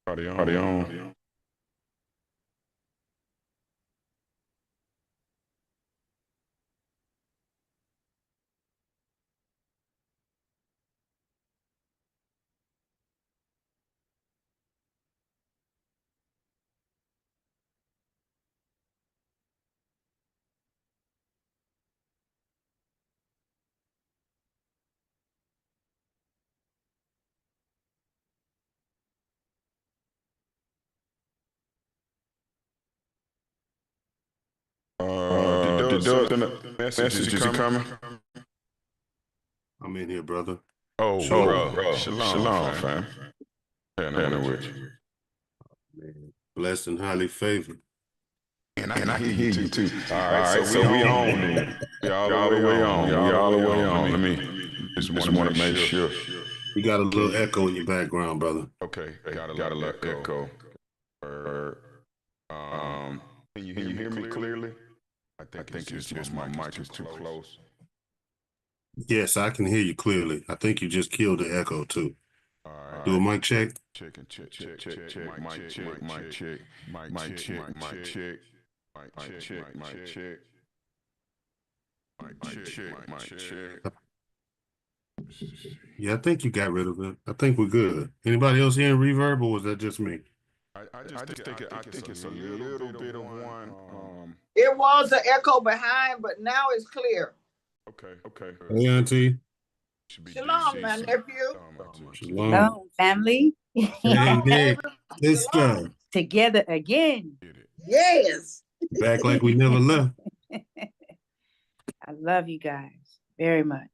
Party on. Party on. Did Doug send a message? Is he coming? I'm in here, brother. Oh, bro. Shalom, fam. Hanging with you. Man, blessed and highly favored. And I can hear you too. All right, so we on then. We all the way on. We all the way on. Let me just want to make sure. You got a little echo in your background, brother. Okay, got a little echo. Can you hear me clearly? I think it's just my mic is too close. Yes, I can hear you clearly. I think you just killed the echo too. All right. Do a mic check. Check. Mic check. Mic check. Mic check. Mic check. Mic check. Mic check. Yeah, I think you got rid of it. I think we're good. Anybody else hearing reverb, or was that just me? I think it's a little bit of one. It was an echo behind, but now it's clear. Okay. Hey, Auntie. Shalom, my nephew. Shalom, family. Hey, Nick. Sister. Together again. Yes. Back like we never left. I love you guys very much.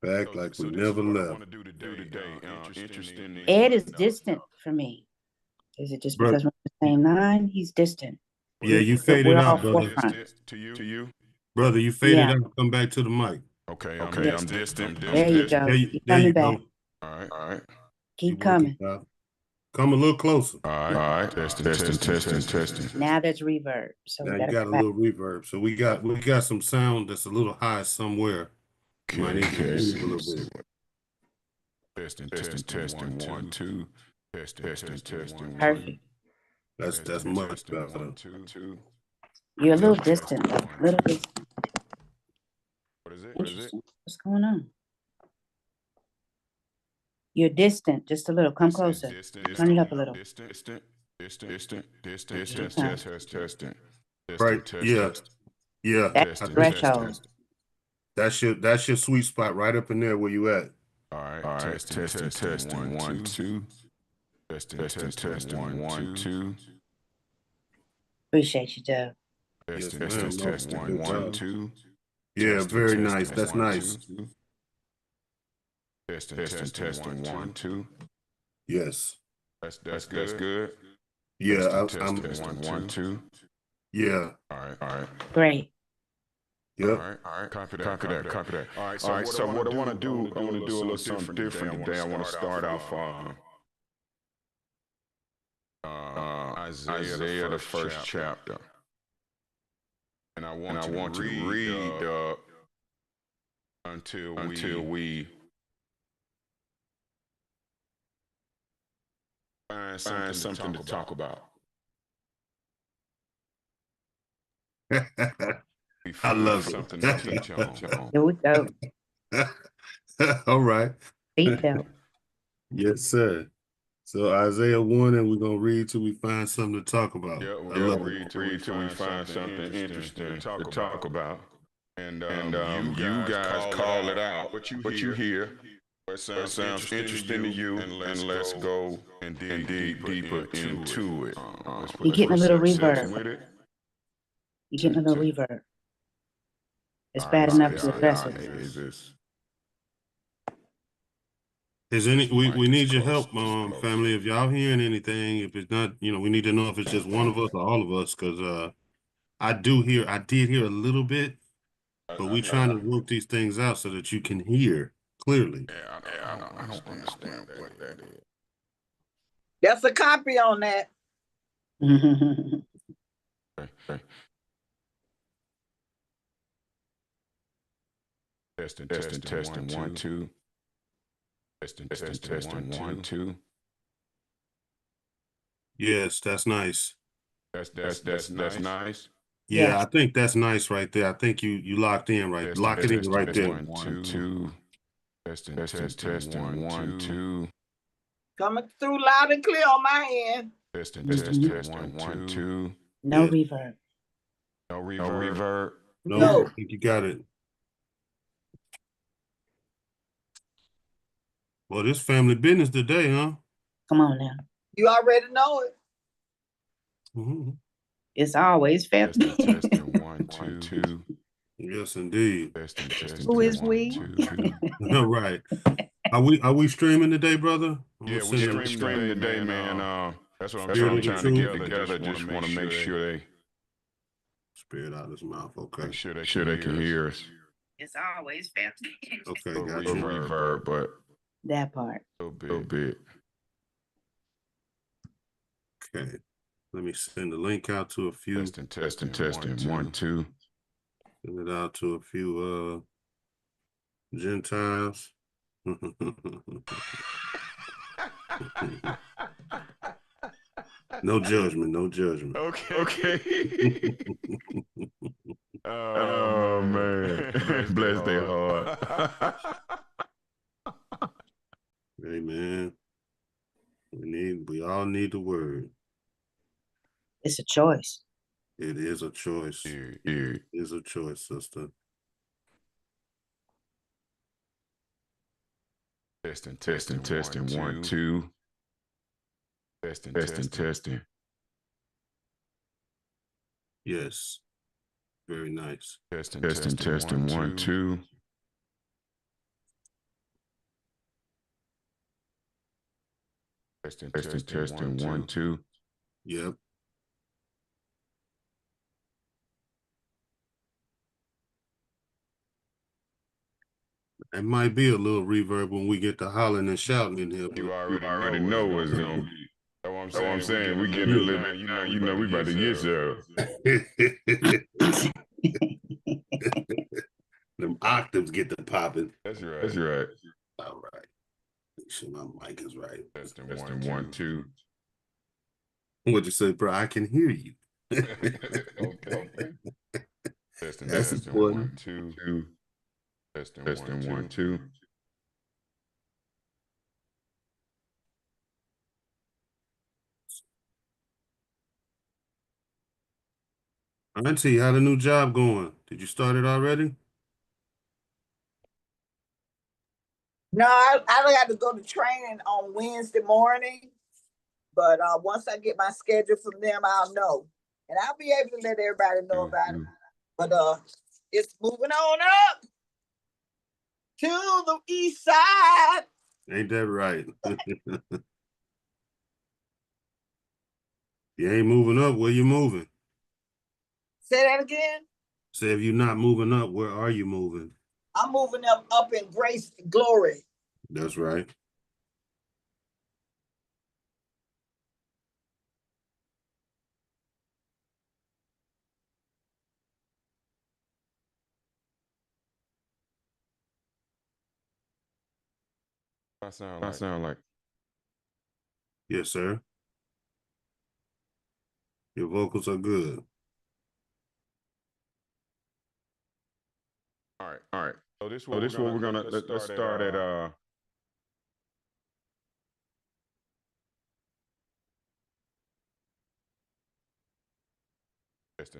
Back like we never left. Ed is distant for me. Is it just because we're on the same line? He's distant. Yeah, you faded out, brother. To you? Brother, you faded out. Come back to the mic. Okay, I'm distant. There you go. There you go. All right. Keep coming. Come a little closer. All right. Testing. Now there's reverb. So now you got a little reverb. So we got some sound that's a little high somewhere. Okay. Might need to move a little bit. Testing. 1, 2. Testing. Perfect. That's much better. 2. You're a little distant, though. A little distant. What is it? Interesting. What's going on? You're distant, just a little. Come closer. Turn it up a little. Distant. Right. Yeah. That's threshold. That's your sweet spot right up in there where you at. All right. Testing. 1, 2. Testing. 1, 2. Appreciate you, Doug. Testing. 1, 2. Yeah, very nice. That's nice. Testing. 1, 2. Yes. That's good. Yeah, I'm 1, 2. Yeah. All right. Great. Yep. All right. Copy that. All right. So what I want to do, I want to do a little something different today. I want to start off Isaiah, the first chapter, and I want you to read until we find something to talk about. I love it. Here we go. All right. Seatbelt. Yes, sir. So Isaiah 1, and we're gonna read till we find something to talk about. Yeah, we'll read till we find something interesting to talk about. And you guys call it out. What you hear. What sounds interesting to you, and let's go and dig deeper into it. You're getting a little reverb. You're getting a little reverb. It's bad enough to address it. We need your help, family. If y'all hearing anything, if it's not, we need to know if it's just one of us or all of us, because I did hear a little bit, but we trying to work these things out so that you can hear clearly. Yeah, I don't understand what that is. That's a copy on that. Okay. Testing. 1, 2. Testing. 1, 2. Yes, that's nice. That's nice. Yeah, Yes. I think that's nice right there. I think you locked in right. Lock it in right there. 1, 2. Testing 1, 2. Coming through loud and clear on my end. Testing 1, 2. No Yes. reverb. No reverb. No, No. I think you got it. Well, this family business today, huh? Come on now. You already know it. Mm-hmm. It's always family. Testing 1, 2. Yes, indeed. Testing Who is 1, we? 2. All right. Are we streaming today, brother? Yeah, we streaming today, man. That's what I'm trying to get together. Just want to make sure they Spirit out of his mouth. Okay. make sure they can hear us. It's always family. Okay, A got you. reverb, but That part. a little bit. Okay. Let me send the link out to a few. Testing 1, 2. Send it out to a few Gentiles. No judgment, no judgment. Okay. Oh man. Bless their heart. Amen. We all need the word. It's a choice. It is a choice. Yeah. It is a choice, sister. Testing 1, 2. Testing. Yes. Very nice. Testing 1, 2. Testing 1, 2. Yep. It might be a little reverb when we get to hollering and shouting in here. You already know it's gonna be. That's what I'm saying. We getting a little bit now. You know we about to get there. Them octaves get to popping. That's right. All right. Make sure my mic is right. Testing 1, 2. What'd you say, bro? I can hear you. Okay. That's Testing important. 1, 2. Testing 1, 2. Auntie, how the new job going? Did you start it already? No, I got to go to training on Wednesday morning. But once I get my schedule from them, I'll know. And I'll be able to let everybody know about it. But it's moving on up to the east side. Ain't that right? You ain't moving up, where you moving? Say that again. Say if you're not moving up, where are you moving? I'm moving up in grace and glory. That's right. I sound like. Yes, sir. Your vocals are good. All right. So this what we're gonna let's start at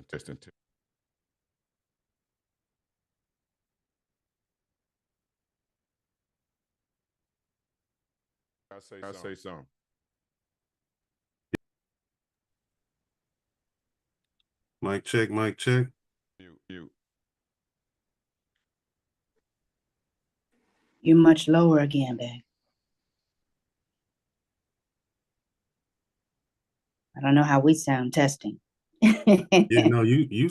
testing. I say something. Mic check, mic check. You. You're much lower again, babe. I don't know how we sound testing. Yeah, no, y'all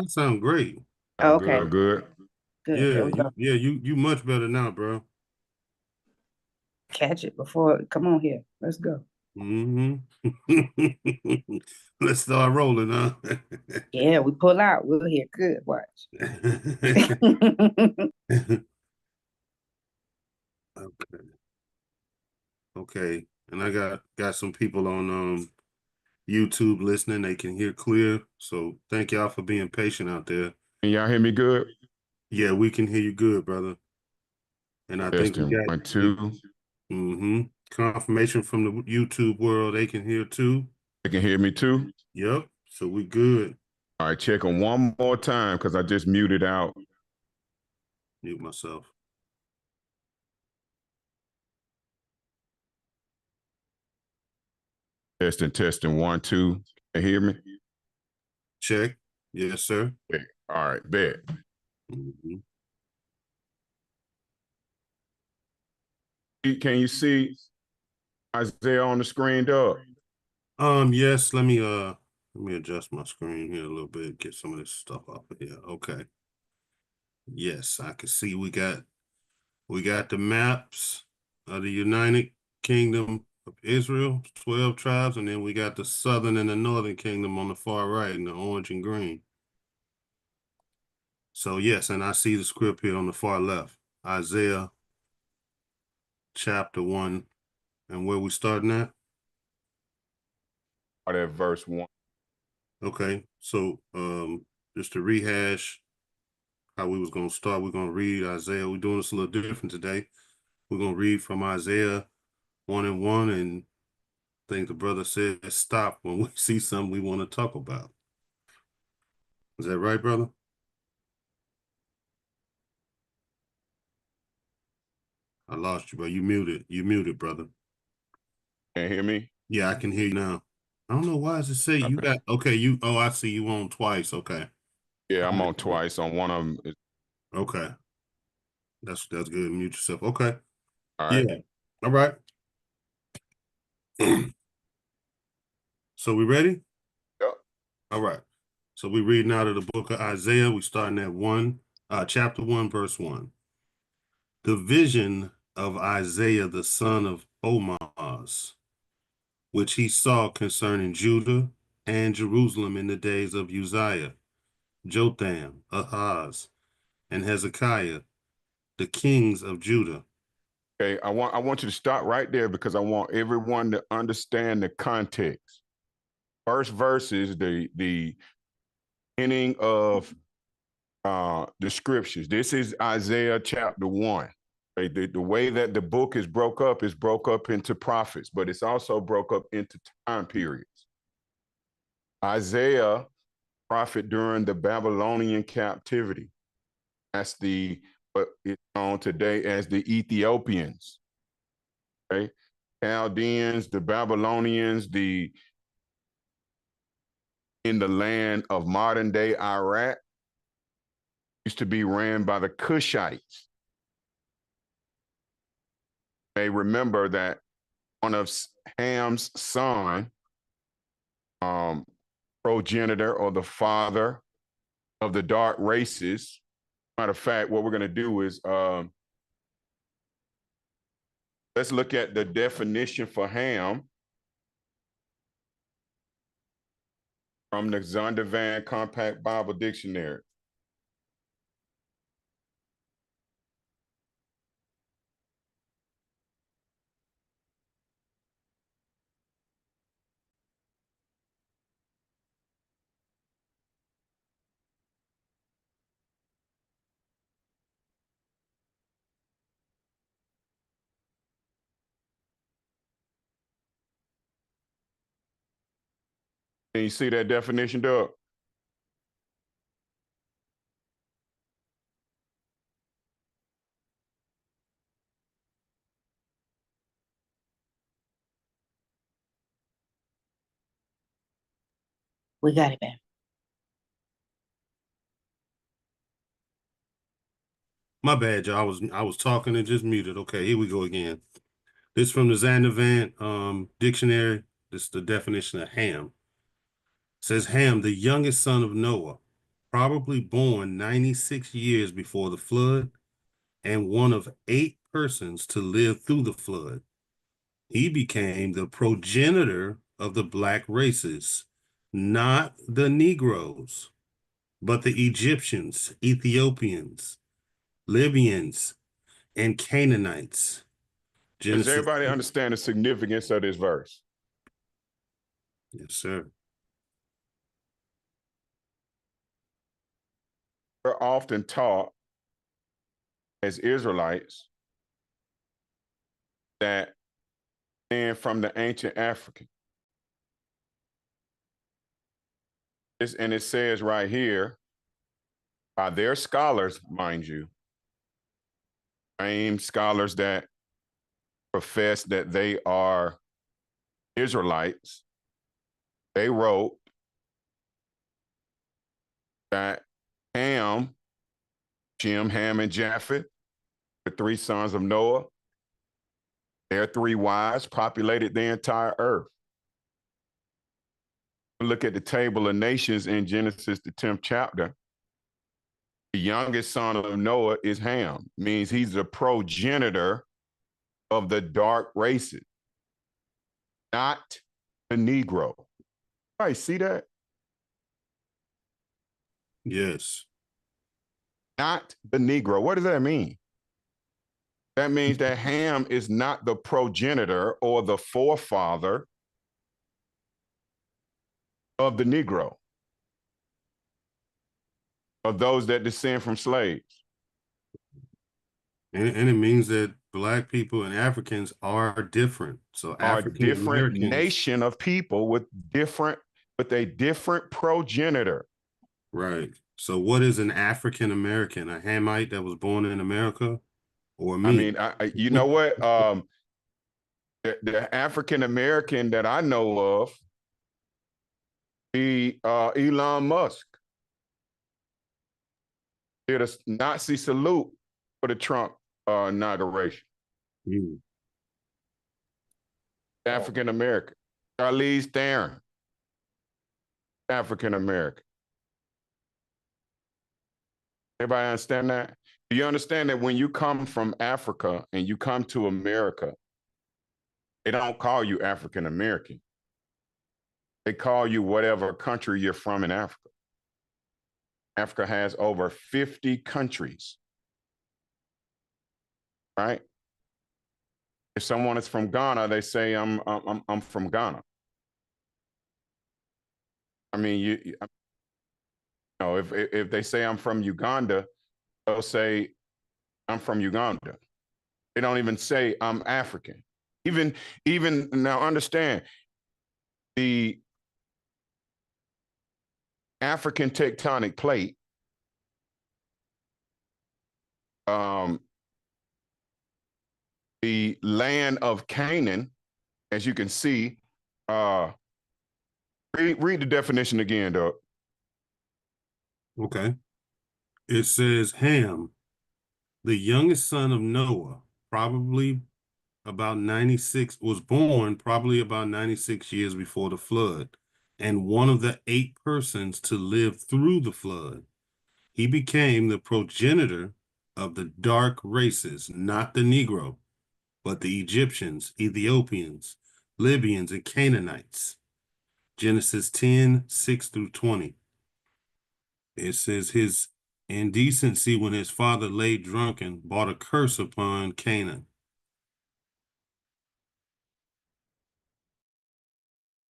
sound great. Okay. Good. Good. Yeah, you much better now, bro. Catch it before. Come on here. Let's go. Mm-hmm. Let's start rolling, huh? Yeah, we pull out. We'll hear good. Watch. Okay. And I got some people on YouTube listening, they can hear clear. So thank y'all for being patient out there. Can y'all hear me good? Yeah, we can hear you good, brother. And I think we got 1, 2. Confirmation from the YouTube world, they can hear too. They can hear me too? Yep, so we good. All right, check them one more time because I just muted out. Mute myself. Testing 1, 2. Can you hear me? Check. Yes, sir. Okay. All right, bet. Can you see Isaiah on the screen, Doug? Yes, let me adjust my screen here a little bit, get some of this stuff off of here. Okay. Yes, I can see we got the maps of the United Kingdom of Israel, 12 tribes, and then we got the southern and the northern kingdom on the far right in the orange and green. So yes, and I see the script here on the far left, Isaiah chapter 1, and where we starting at? Or that verse 1. Okay, so just to rehash how we was gonna start, we're gonna read Isaiah. We're doing this a little different today. We're gonna read from Isaiah 1 and 1, and I think the brother said stop when we see something we want to talk about. Is that right, brother? I lost you, bro. You muted. You muted, brother. Can you hear me? Yeah, I can hear you now. I don't know why does it say you got you. Oh, I see you on twice. Okay. Yeah, I'm on twice. On one of them. Okay. That's good. Mute yourself. Okay. All right. Yeah. All right. So we ready? Yep. All right. So we reading out of the book of Isaiah. We starting at chapter 1, verse 1. The vision of Isaiah, the son of Amoz, which he saw concerning Judah and Jerusalem in the days of Uzziah, Jotham, Ahaz, and Hezekiah, the kings of Judah. Okay, I want you to stop right there because I want everyone to understand the context. First verse is the beginning of the scriptures. This is Isaiah chapter 1. Okay, the way that the book is broke up into prophets, but it's also broke up into time periods. Isaiah, prophet during the Babylonian captivity. That's what is known today as the Ethiopians. Okay, Chaldeans, the Babylonians, in the land of modern day Iraq used to be ran by the Cushites. You may remember that one of Ham's son, progenitor or the father of the dark races. Matter of fact, what we're going to do is let's look at the definition for Ham from the Zondervan Compact Bible Dictionary. Can you see that definition, Doug? We got it, man. My bad, y'all. I was talking and just muted. Okay, here we go again. This from the Zondervan dictionary. This is the definition of Ham. It says Ham, the youngest son of Noah, probably born 96 years before the flood, and one of 8 persons to live through the flood. He became the progenitor of the black races, not the Negroes, but the Egyptians, Ethiopians, Libyans, and Canaanites. Does everybody understand the significance of this verse? Yes, sir. We're often taught as Israelites that and from the ancient African. And it says right here, by their scholars, mind you, famed scholars that profess that they are Israelites, they wrote that Ham, Shem, Ham, and Japheth, the three sons of Noah, their three wives populated the entire earth. Look at the table of nations in Genesis, the 10th chapter. The youngest son of Noah is Ham, means he's the progenitor of the dark races, not the Negro. Right, see that? Yes. Not the Negro. What does that mean? That means that Ham is not the progenitor or the forefather of the Negro, of those that descend from slaves. And it means that Black people and Africans are different. So Are African different Americans, nation of people with a different progenitor. right. So what is an African American? A Hamite that was born in America, or me? I mean, you know what? The African American that I know of, Elon Musk, did a Nazi salute for the Trump inauguration. Mm. African American. Charlize Theron, African American. Everybody understand that? Do you understand that when you come from Africa and you come to America, they don't call you African American. They call you whatever country you're from in Africa. Africa has over 50 countries, right? If someone is from Ghana, they say I'm from Ghana. I mean, you know, if they say I'm from Uganda, they'll say I'm from Uganda. They don't even say I'm African. Even now, understand the African tectonic plate. The land of Canaan, as you can see, read the definition again, Doug. Okay. It says Ham, the youngest son of Noah, probably about 96, was born probably about 96 years before the flood, and one of the 8 persons to live through the flood. He became the progenitor of the dark races, not the Negro, but the Egyptians, Ethiopians, Libyans, and Canaanites. Genesis 10, 6 through 20. It says his indecency when his father lay drunken brought a curse upon Canaan.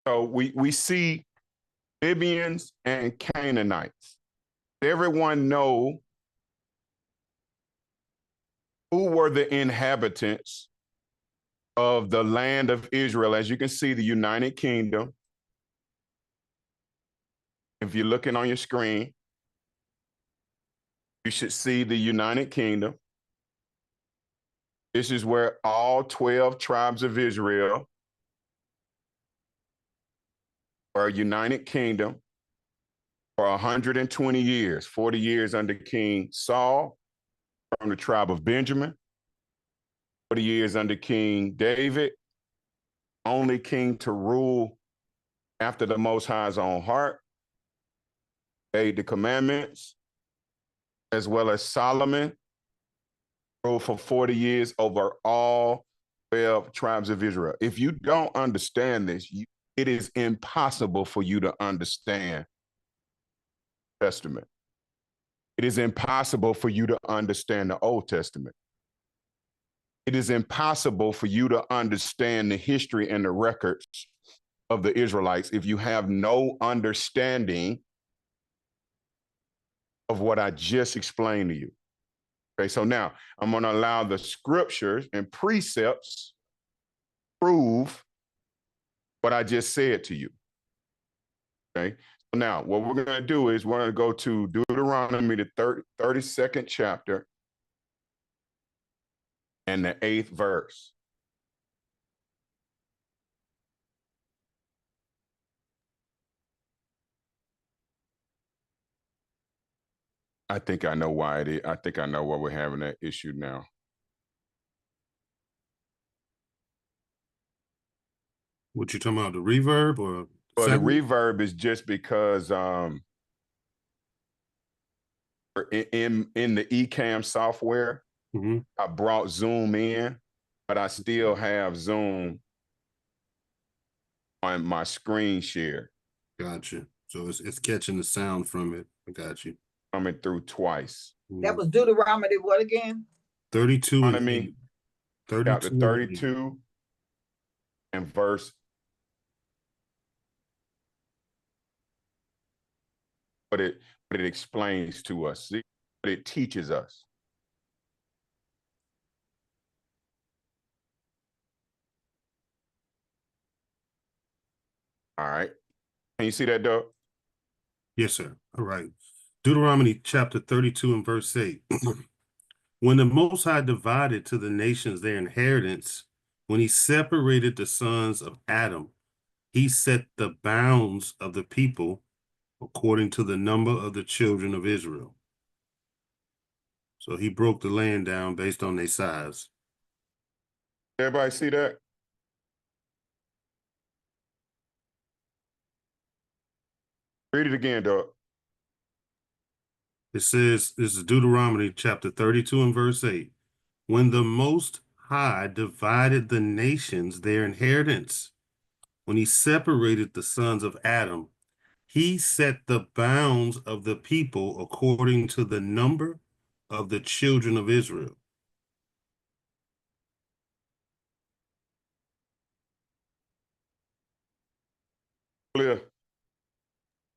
So we see Libyans and Canaanites. Everyone know who were the inhabitants of the land of Israel. As you can see, the United Kingdom. If you're looking on your screen, you should see the United Kingdom. This is where all 12 tribes of Israel were a United Kingdom for 120 years, 40 years under King Saul from the tribe of Benjamin, 40 years under King David, only king to rule after the Most High's own heart, obeyed the commandments, as well as Solomon, ruled for 40 years over all 12 tribes of Israel. If you don't understand this, it is impossible for you to understand the Testament. It is impossible for you to understand the Old Testament. It is impossible for you to understand the history and the records of the Israelites if you have no understanding of what I just explained to you. Okay, so now I'm going to allow the scriptures and precepts prove what I just said to you. Okay, so now what we're going to do is we're going to go to Deuteronomy, the 32nd chapter and the 8th verse. I think I know why it is. I think I know why we're having that issue now. What you talking about, the reverb or? Well, the reverb is just because in the Ecamm software, I brought Zoom in, but I still have Zoom on my screen share. Gotcha. So it's catching the sound from it. I got you. Coming through twice. That was Deuteronomy what again? 32 and 8. 32 chapter 32 and verse. But it explains to us. See, but it teaches us. All right. Can you see that, Doug? Yes, sir. All right. Deuteronomy chapter 32 and verse 8. When the Most High divided to the nations their inheritance, when he separated the sons of Adam, he set the bounds of the people according to the number of the children of Israel. So he broke the land down based on their size. Everybody see that? Read it again, Doug. It says, this is Deuteronomy chapter 32 and verse 8. When the Most High divided the nations their inheritance, when he separated the sons of Adam, he set the bounds of the people according to the number of the children of Israel. Clear.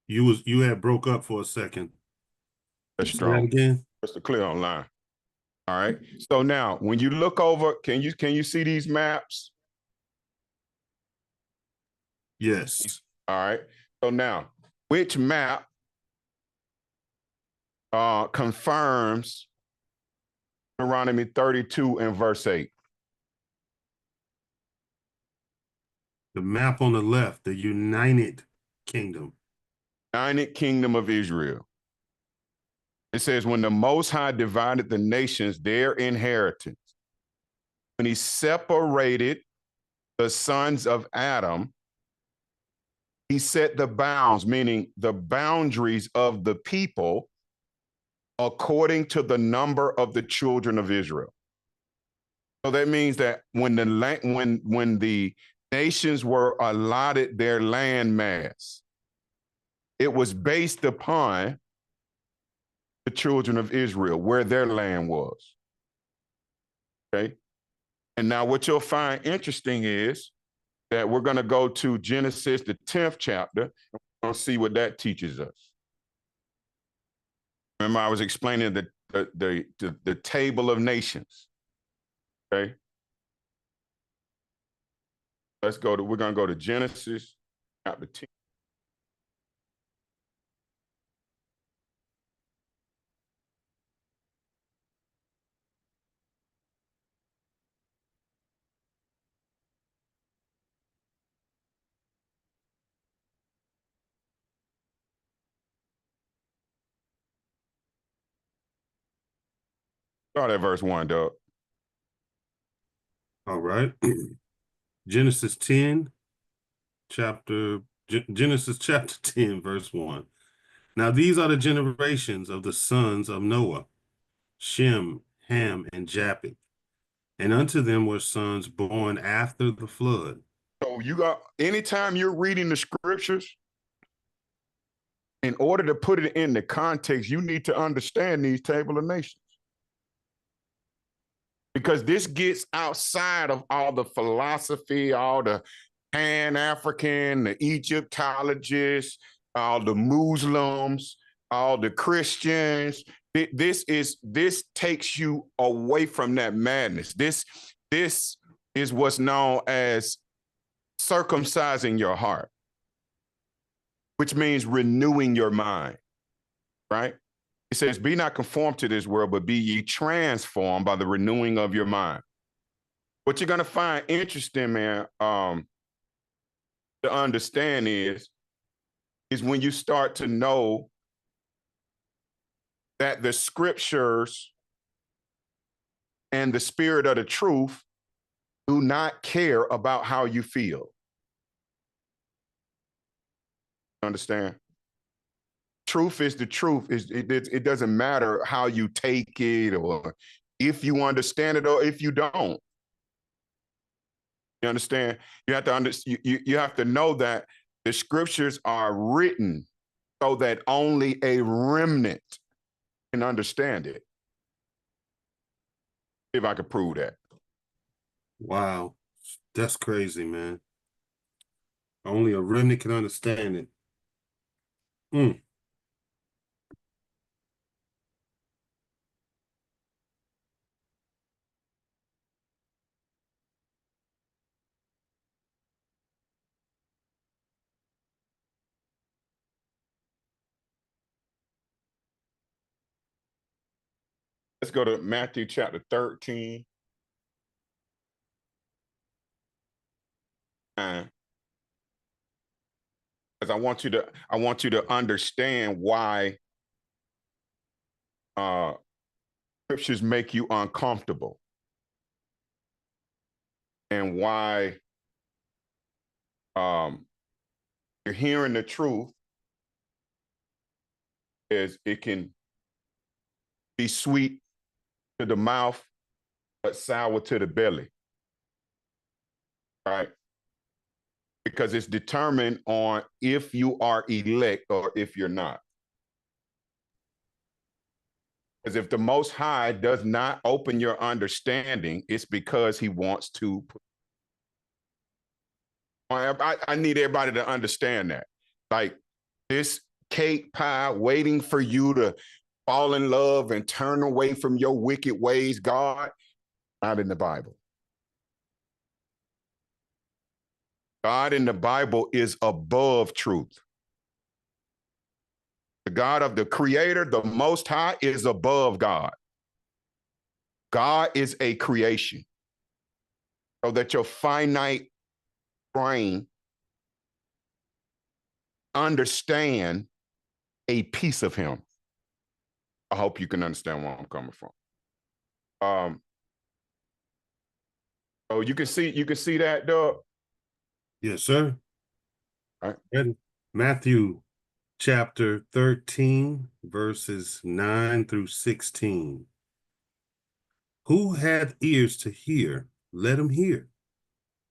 You had broke up for a second. That's strong. That again? That's clear online. All right. So now when you look over, can you see these maps? Yes. All right. So now, which map confirms Deuteronomy 32 and verse 8? The map on the left, the United Kingdom. United Kingdom of Israel. It says, when the Most High divided the nations their inheritance, when he separated the sons of Adam, he set the bounds, meaning the boundaries of the people according to the number of the children of Israel. So that means that when the nations were allotted their land mass, it was based upon the children of Israel, where their land was. Okay. And now what you'll find interesting is that we're going to go to Genesis, the 10th chapter, and we're going to see what that teaches us. Remember, I was explaining the table of nations. Okay. We're going to go to Genesis chapter 10. Start at verse 1, Doug. All right. Genesis chapter 10, verse 1. Now these are the generations of the sons of Noah, Shem, Ham, and Japheth. And unto them were sons born after the flood. So anytime you're reading the scriptures, in order to put it in the context, you need to understand these table of nations. Because this gets outside of all the philosophy, all the Pan-African, the Egyptologists, all the Muslims, all the Christians. This takes you away from that madness. This is what's known as circumcising your heart, which means renewing your mind, right? It says, be not conformed to this world, but be ye transformed by the renewing of your mind. What you're going to find interesting, man, to understand is when you start to know that the scriptures and the spirit of the truth do not care about how you feel. Understand? Truth is the truth. It doesn't matter how you take it or if you understand it or if you don't. You understand? You have to you have to know that the scriptures are written so that only a remnant can understand it. If I could prove that. Wow, that's crazy, man. Only a remnant can understand it. Let's go to Matthew chapter 13. Because I want you to understand why scriptures make you uncomfortable and why you're hearing the truth is it can be sweet to the mouth, but sour to the belly, right? Because it's determined on if you are elect or if you're not. Because if the Most High does not open your understanding, it's because he wants to. I need everybody to understand that. Like this cake pie waiting for you to fall in love and turn away from your wicked ways, God, not in the Bible. God in the Bible is above truth. The God of the Creator, the Most High, is above God. God is a creation. So that your finite brain understand a piece of him. I hope you can understand where I'm coming from. So you can see that, Doug? Yes, sir. All right. And Matthew chapter 13, verses 9 through 16. Who hath ears to hear, let him hear.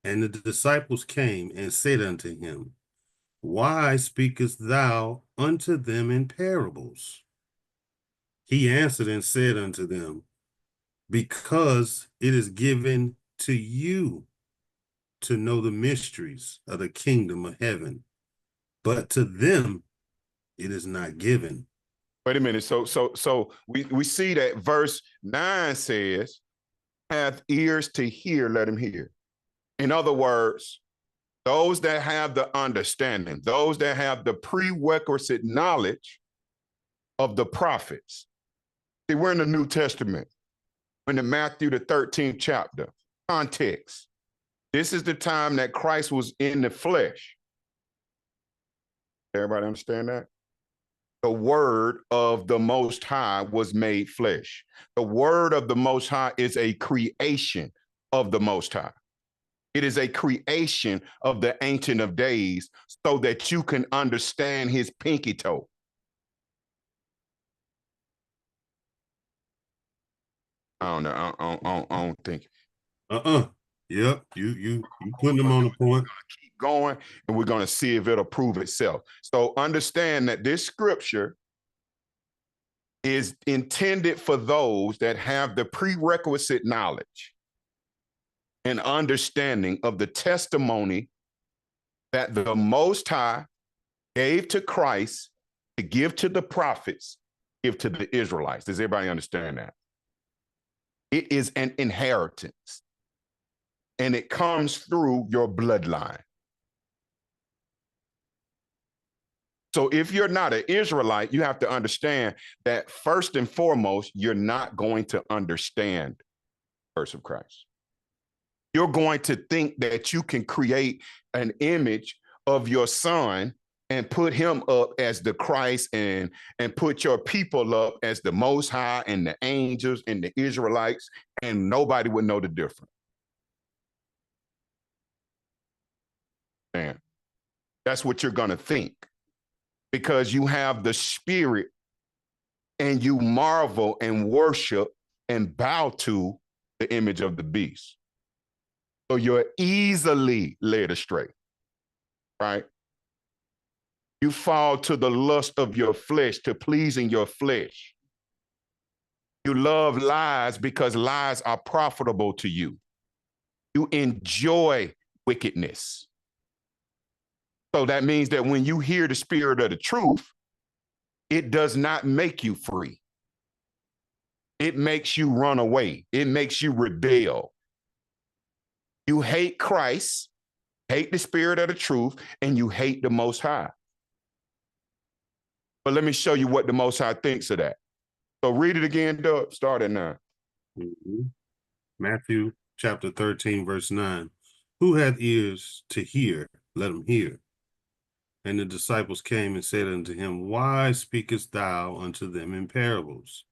And the disciples came and said unto him, why speakest thou unto them in parables? He answered and said unto them, because it is given to you to know the mysteries of the kingdom of heaven, but to them it is not given. Wait a minute. So we see that verse 9 says, hath ears to hear, let him hear. In other words, those that have the understanding, those that have the prerequisite knowledge of the prophets. See, we're in the New Testament, in the Matthew, the 13th chapter. Context. This is the time that Christ was in the flesh. Everybody understand that? The word of the Most High was made flesh. The word of the Most High is a creation of the Most High. It is a creation of the Ancient of Days so that you can understand his pinky toe. I don't know. I don't think. Yep. You putting them on the point. Keep going, and we're going to see if it'll prove itself. So understand that this scripture is intended for those that have the prerequisite knowledge and understanding of the testimony that the Most High gave to Christ to give to the prophets, give to the Israelites. Does everybody understand that? It is an inheritance, and it comes through your bloodline. So if you're not an Israelite, you have to understand that first and foremost, you're not going to understand the curse of Christ. You're going to think that you can create an image of your son and put him up as the Christ and put your people up as the Most High and the angels and the Israelites, and nobody would know the difference. Man, that's what you're going to think, because you have the spirit and you marvel and worship and bow to the image of the beast. So you're easily led astray, right? You fall to the lust of your flesh, to pleasing your flesh. You love lies because lies are profitable to you. You enjoy wickedness. So that means that when you hear the spirit of the truth, it does not make you free. It makes you run away. It makes you rebel. You hate Christ, hate the spirit of the truth, and you hate the Most High. But let me show you what the Most High thinks of that. So read it again, Doug. Start at 9. Matthew chapter 13, verse 9. Who hath ears to hear, let him hear. And the disciples came and said unto him, Why speakest thou unto them in parables?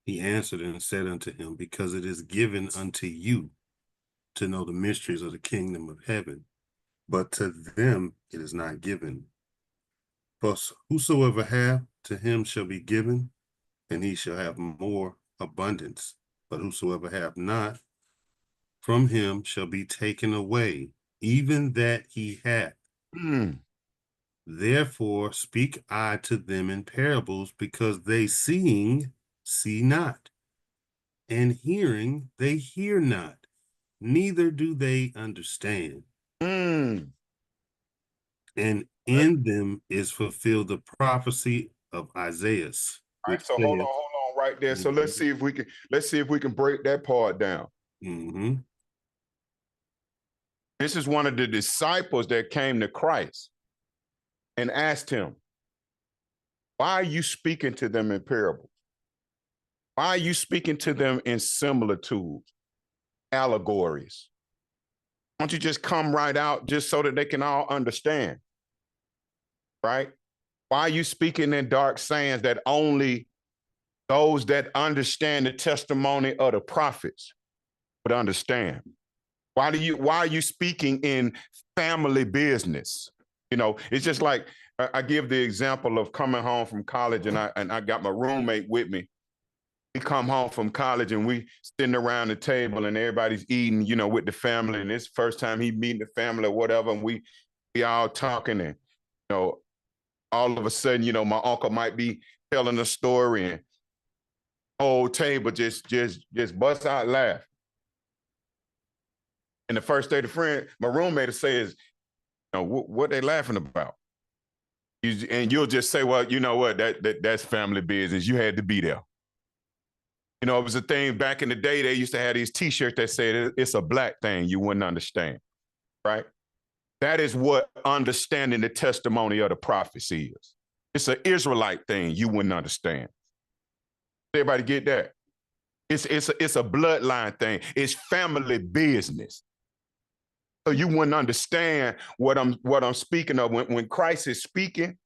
He answered and said unto him, Because it is given unto you to know the mysteries of the kingdom of heaven, but to them it is not given. For whosoever hath, to him shall be given, and he shall have more abundance. But whosoever hath not, from him shall be taken away, even that he hath. Therefore speak I to them in parables, because they seeing see not, and hearing they hear not, neither do they understand. And in them is fulfilled the prophecy of Isaiah. All right, so hold on right there. So let's see if we can break that part down. This is one of the disciples that came to Christ and asked him, why are you speaking to them in parables? Why are you speaking to them in similitudes, allegories? Why don't you just come right out just so that they can all understand, right? Why are you speaking in dark sayings that only those that understand the testimony of the prophets would understand? Why are you speaking in family business? You know, it's just like I give the example of coming home from college, and I got my roommate with me. We come home from college and we sitting around the table and everybody's eating, you know, with the family. And it's the first time he meeting the family or whatever. And we all talking, and, you know, all of a sudden, you know, my uncle might be telling a story and whole table just busts out laughing. And the first day the friend, my roommate says, you know, what they laughing about? And you'll just say, well, you know what, that's family business. You had to be there. You know, it was a thing back in the day, they used to have these t-shirts that said it's a black thing you wouldn't understand, right? That is what understanding the testimony of the prophets is. It's an Israelite thing you wouldn't understand. Everybody get that? It's a bloodline thing. It's family business. So you wouldn't understand what I'm speaking of. When Christ is speaking,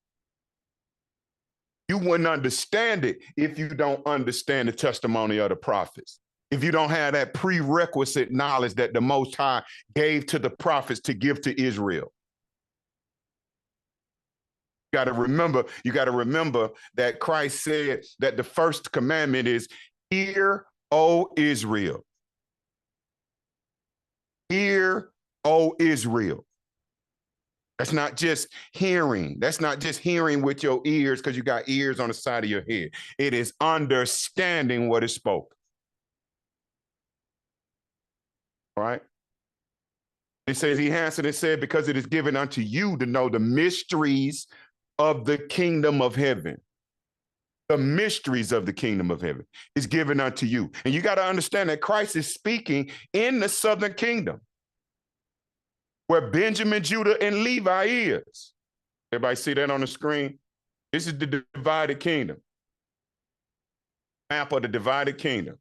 you wouldn't understand it if you don't understand the testimony of the prophets. If you don't have that prerequisite knowledge that the Most High gave to the prophets to give to Israel. You got to remember that Christ said that the first commandment is, hear, O Israel. Hear, O Israel. That's not just hearing. That's not just hearing with your ears because you got ears on the side of your head. It is understanding what is spoken. All right? It says, he answered and said, because it is given unto you to know the mysteries of the kingdom of heaven. The mysteries of the kingdom of heaven is given unto you. And you got to understand that Christ is speaking in the southern kingdom, where Benjamin, Judah, and Levi is. Everybody see that on the screen? This is the divided kingdom. Map of the divided kingdom.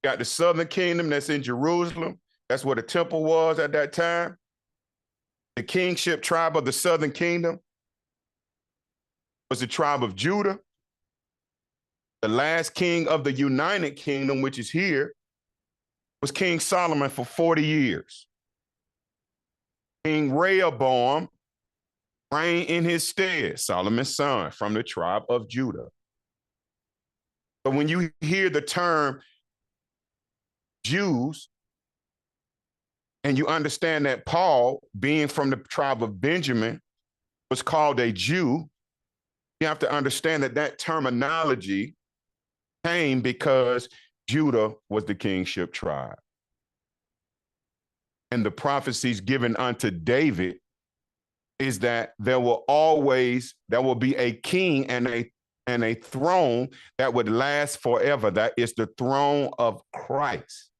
Got the southern kingdom that's in Jerusalem. That's where the temple was at that time. The kingship tribe of the southern kingdom was the tribe of Judah. The last king of the united kingdom, which is here, was King Solomon for 40 years. King Rehoboam reigned in his stead, Solomon's son, from the tribe of Judah. But when you hear the term Jews, and you understand that Paul, being from the tribe of Benjamin, was called a Jew, you have to understand that that terminology came because Judah was the kingship tribe. And the prophecies given unto David is that there will be a king and a throne that would last forever. That is the throne of Christ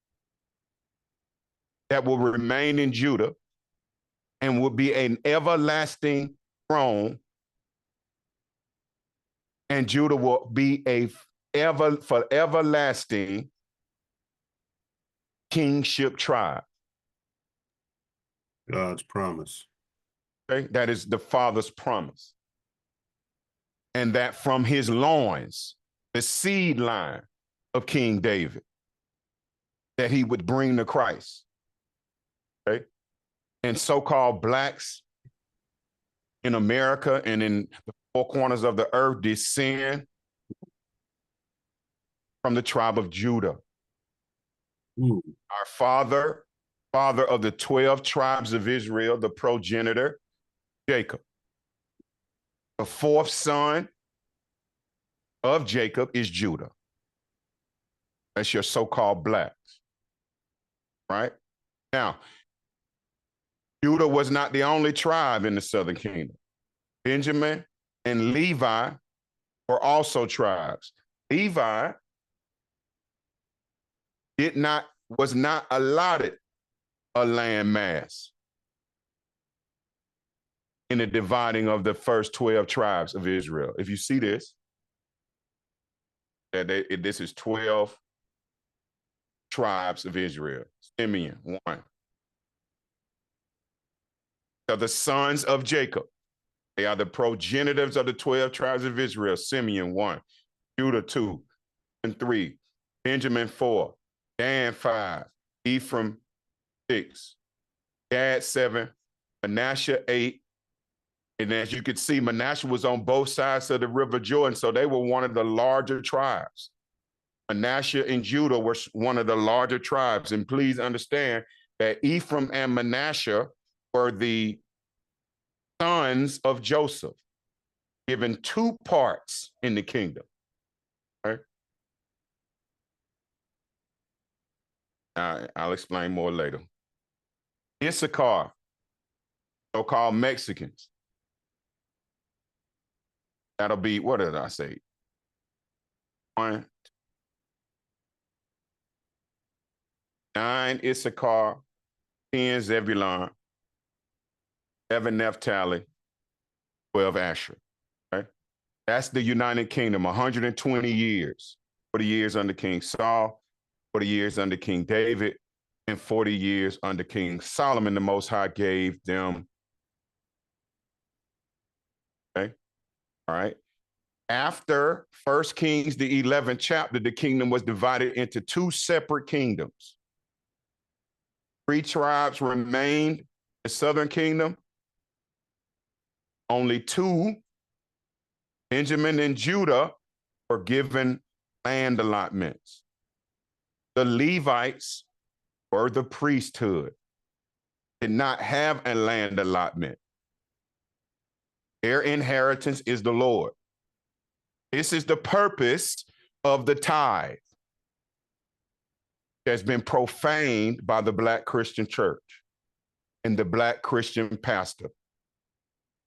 that will remain in Judah and will be an everlasting throne. And Judah will be for everlasting kingship tribe. God's promise. Okay? That is the Father's promise. And that from his loins, the seed line of King David, that he would bring the Christ. Okay? And so-called blacks in America and in the four corners of the earth descend from the tribe of Judah. Our father of the 12 tribes of Israel, the progenitor, Jacob. The fourth son of Jacob is Judah. That's your so-called blacks, right? Now, Judah was not the only tribe in the southern kingdom. Benjamin and Levi were also tribes. Levi was not allotted a land mass in the dividing of the first 12 tribes of Israel. If you see this, this is 12 tribes of Israel. Simeon, 1. So the sons of Jacob, they are the progenitors of the 12 tribes of Israel. Simeon, 1. Judah, 2 and 3. Benjamin, 4. Dan, 5. Ephraim, 6. Gad, 7. Manasseh, 8. And as you can see, Manasseh was on both sides of the River Jordan, so they were one of the larger tribes. Manasseh and Judah were one of the larger tribes. And please understand that Ephraim and Manasseh were the sons of Joseph, given 2 parts in the kingdom. Right? I'll explain more later. Issachar, so-called Mexicans. That'll be, what did I say? 1, 9 Issachar, 10 Zebulun, 11 Naphtali, 12 Asher. Right? That's the United Kingdom, 120 years. 40 years under King Saul, 40 years under King David, and 40 years under King Solomon. The Most High gave them. Okay. All right. After 1 Kings, the 11th chapter, the kingdom was divided into 2 separate kingdoms. 3 tribes remained the southern kingdom. Only 2, Benjamin and Judah, were given land allotments. The Levites were the priesthood, did not have a land allotment. Their inheritance is the Lord. This is the purpose of the tithe. that's been profaned by the Black Christian church and the Black Christian pastor,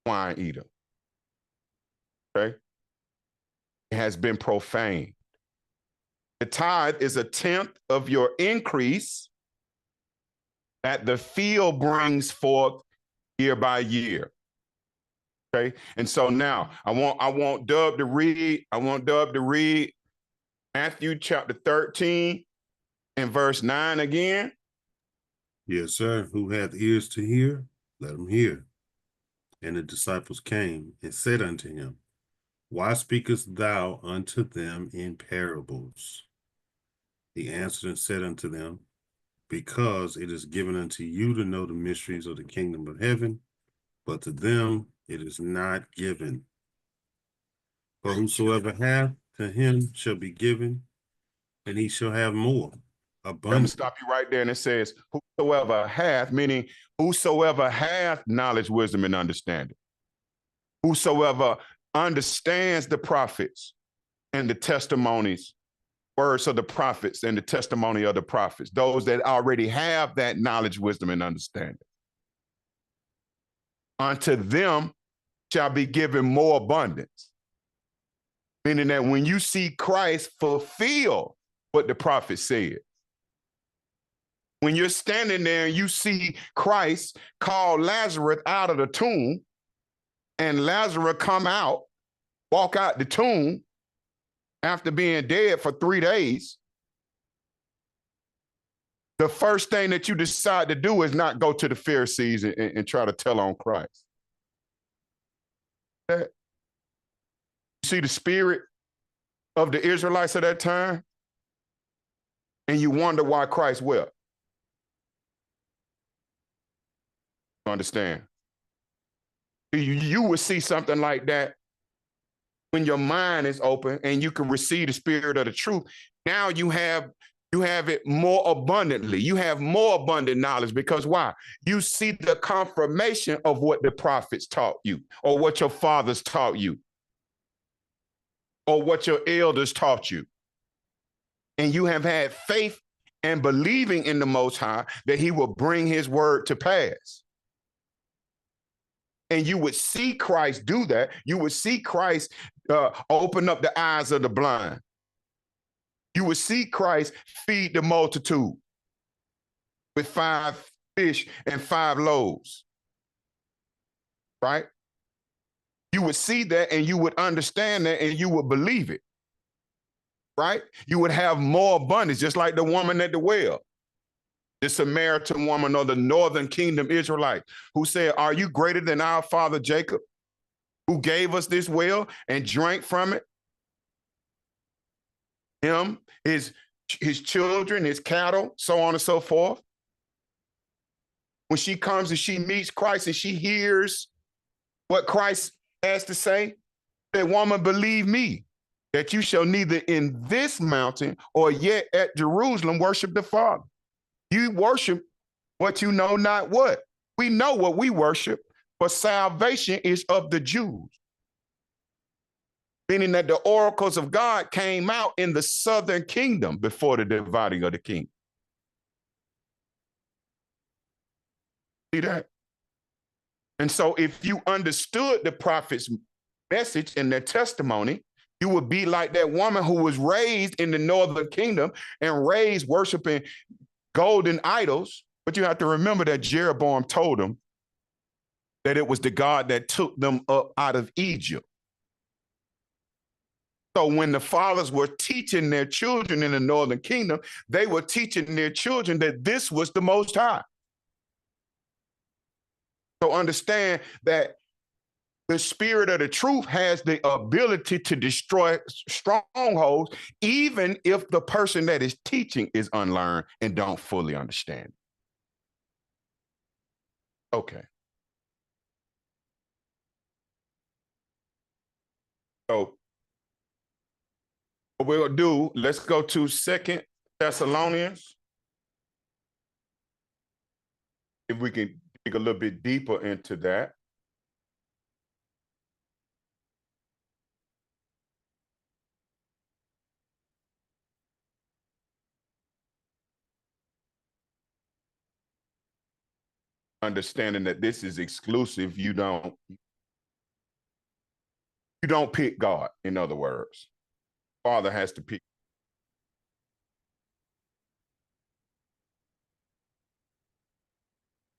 wine eater. Okay? It has been profaned. The tithe is a tenth of your increase that the field brings forth year by year. Okay. And so now I want Dub to read Matthew chapter 13 and verse 9 again. Yes, sir. Who hath ears to hear, let him hear. And the disciples came and said unto him, Why speakest thou unto them in parables? He answered and said unto them, Because it is given unto you to know the mysteries of the kingdom of heaven, but to them it is not given. For whosoever hath, to him shall be given, and he shall have more. I'm going to Abundant. stop you right there, and it says, whosoever hath, meaning whosoever hath knowledge, wisdom, and understanding. Whosoever understands the prophets and the testimonies, words of the prophets and the testimony of the prophets, those that already have that knowledge, wisdom, and understanding. Unto them shall be given more abundance. Meaning that when you see Christ fulfill what the prophet said, when you're standing there and you see Christ call Lazarus out of the tomb, and Lazarus come out, walk out the tomb after being dead for 3 days, the first thing that you decide to do is not go to the Pharisees and try to tell on Christ. You see the spirit of the Israelites at that time, and you wonder why Christ wept. Understand? You would see something like that when your mind is open and you can receive the spirit of the truth. Now you have it more abundantly. You have more abundant knowledge because why? You see the confirmation of what the prophets taught you, or what your fathers taught you, or what your elders taught you. And you have had faith and believing in the Most High that he will bring his word to pass. And you would see Christ do that. You would see Christ open up the eyes of the blind. You would see Christ feed the multitude with 5 fish and 5 loaves, right? You would see that and you would understand that and you would believe it, right? You would have more abundance, just like the woman at the well, the Samaritan woman or the northern kingdom Israelite who said, are you greater than our father Jacob, who gave us this well and drank from it? Him, his children, his cattle, so on and so forth. When she comes and she meets Christ and she hears what Christ has to say, that woman, believe me, that you shall neither in this mountain or yet at Jerusalem worship the Father. You worship what you know not what. We know what we worship, but salvation is of the Jews. Meaning that the oracles of God came out in the southern kingdom before the dividing of the kingdom. See that? And so if you understood the prophet's message and their testimony, you would be like that woman who was raised in the northern kingdom and raised worshiping golden idols. But you have to remember that Jeroboam told them that it was the God that took them up out of Egypt. So when the fathers were teaching their children in the northern kingdom, they were teaching their children that this was the Most High. So understand that the spirit of the truth has the ability to destroy strongholds, even if the person that is teaching is unlearned and don't fully understand. Okay. So what we'll do, let's go to 2 Thessalonians. If we can dig a little bit deeper into that. understanding that this is exclusive. You don't pick God, in other words. Father has to pick.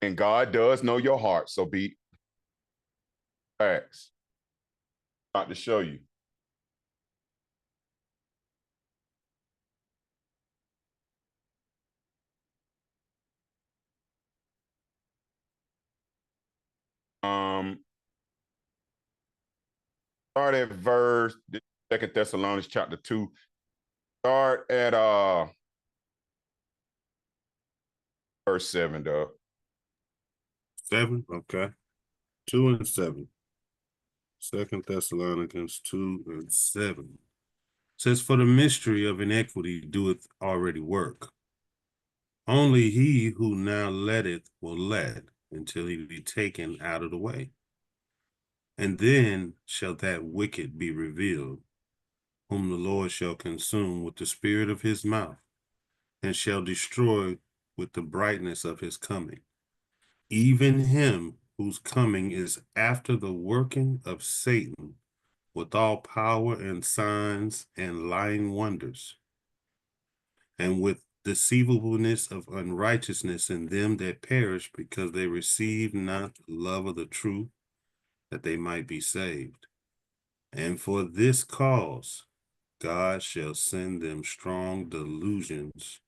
And God does know your heart, so be facts. About to show you. Start at verse 2 Thessalonians chapter 2. Start at verse 7, Doug. 7, okay. 2 and 7. 2 Thessalonians 2 and 7. Says, for the mystery of iniquity doeth already work. Only he who now letteth will let until he be taken out of the way. And then shall that wicked be revealed, whom the Lord shall consume with the spirit of his mouth, and shall destroy with the brightness of his coming. Even him whose coming is after the working of Satan, with all power and signs and lying wonders, and with deceivableness of unrighteousness in them that perish, because they receive not the love of the truth, that they might be saved. And for this cause God shall send them strong delusions,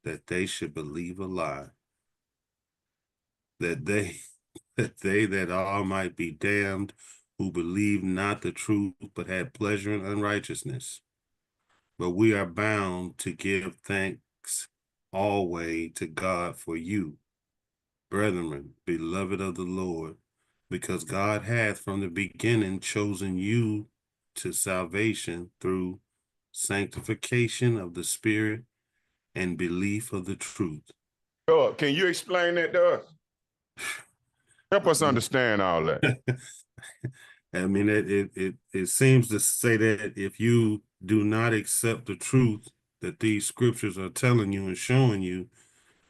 that they should believe a lie, that they all might be damned, who believe not the truth, but had pleasure in unrighteousness. But we are bound to give thanks always to God for you, brethren, beloved of the Lord, because God hath from the beginning chosen you to salvation through sanctification of the Spirit and belief of the truth. Doug, can you explain that to us? Help us understand all that. I mean, it seems to say that if you do not accept the truth that these scriptures are telling you and showing you,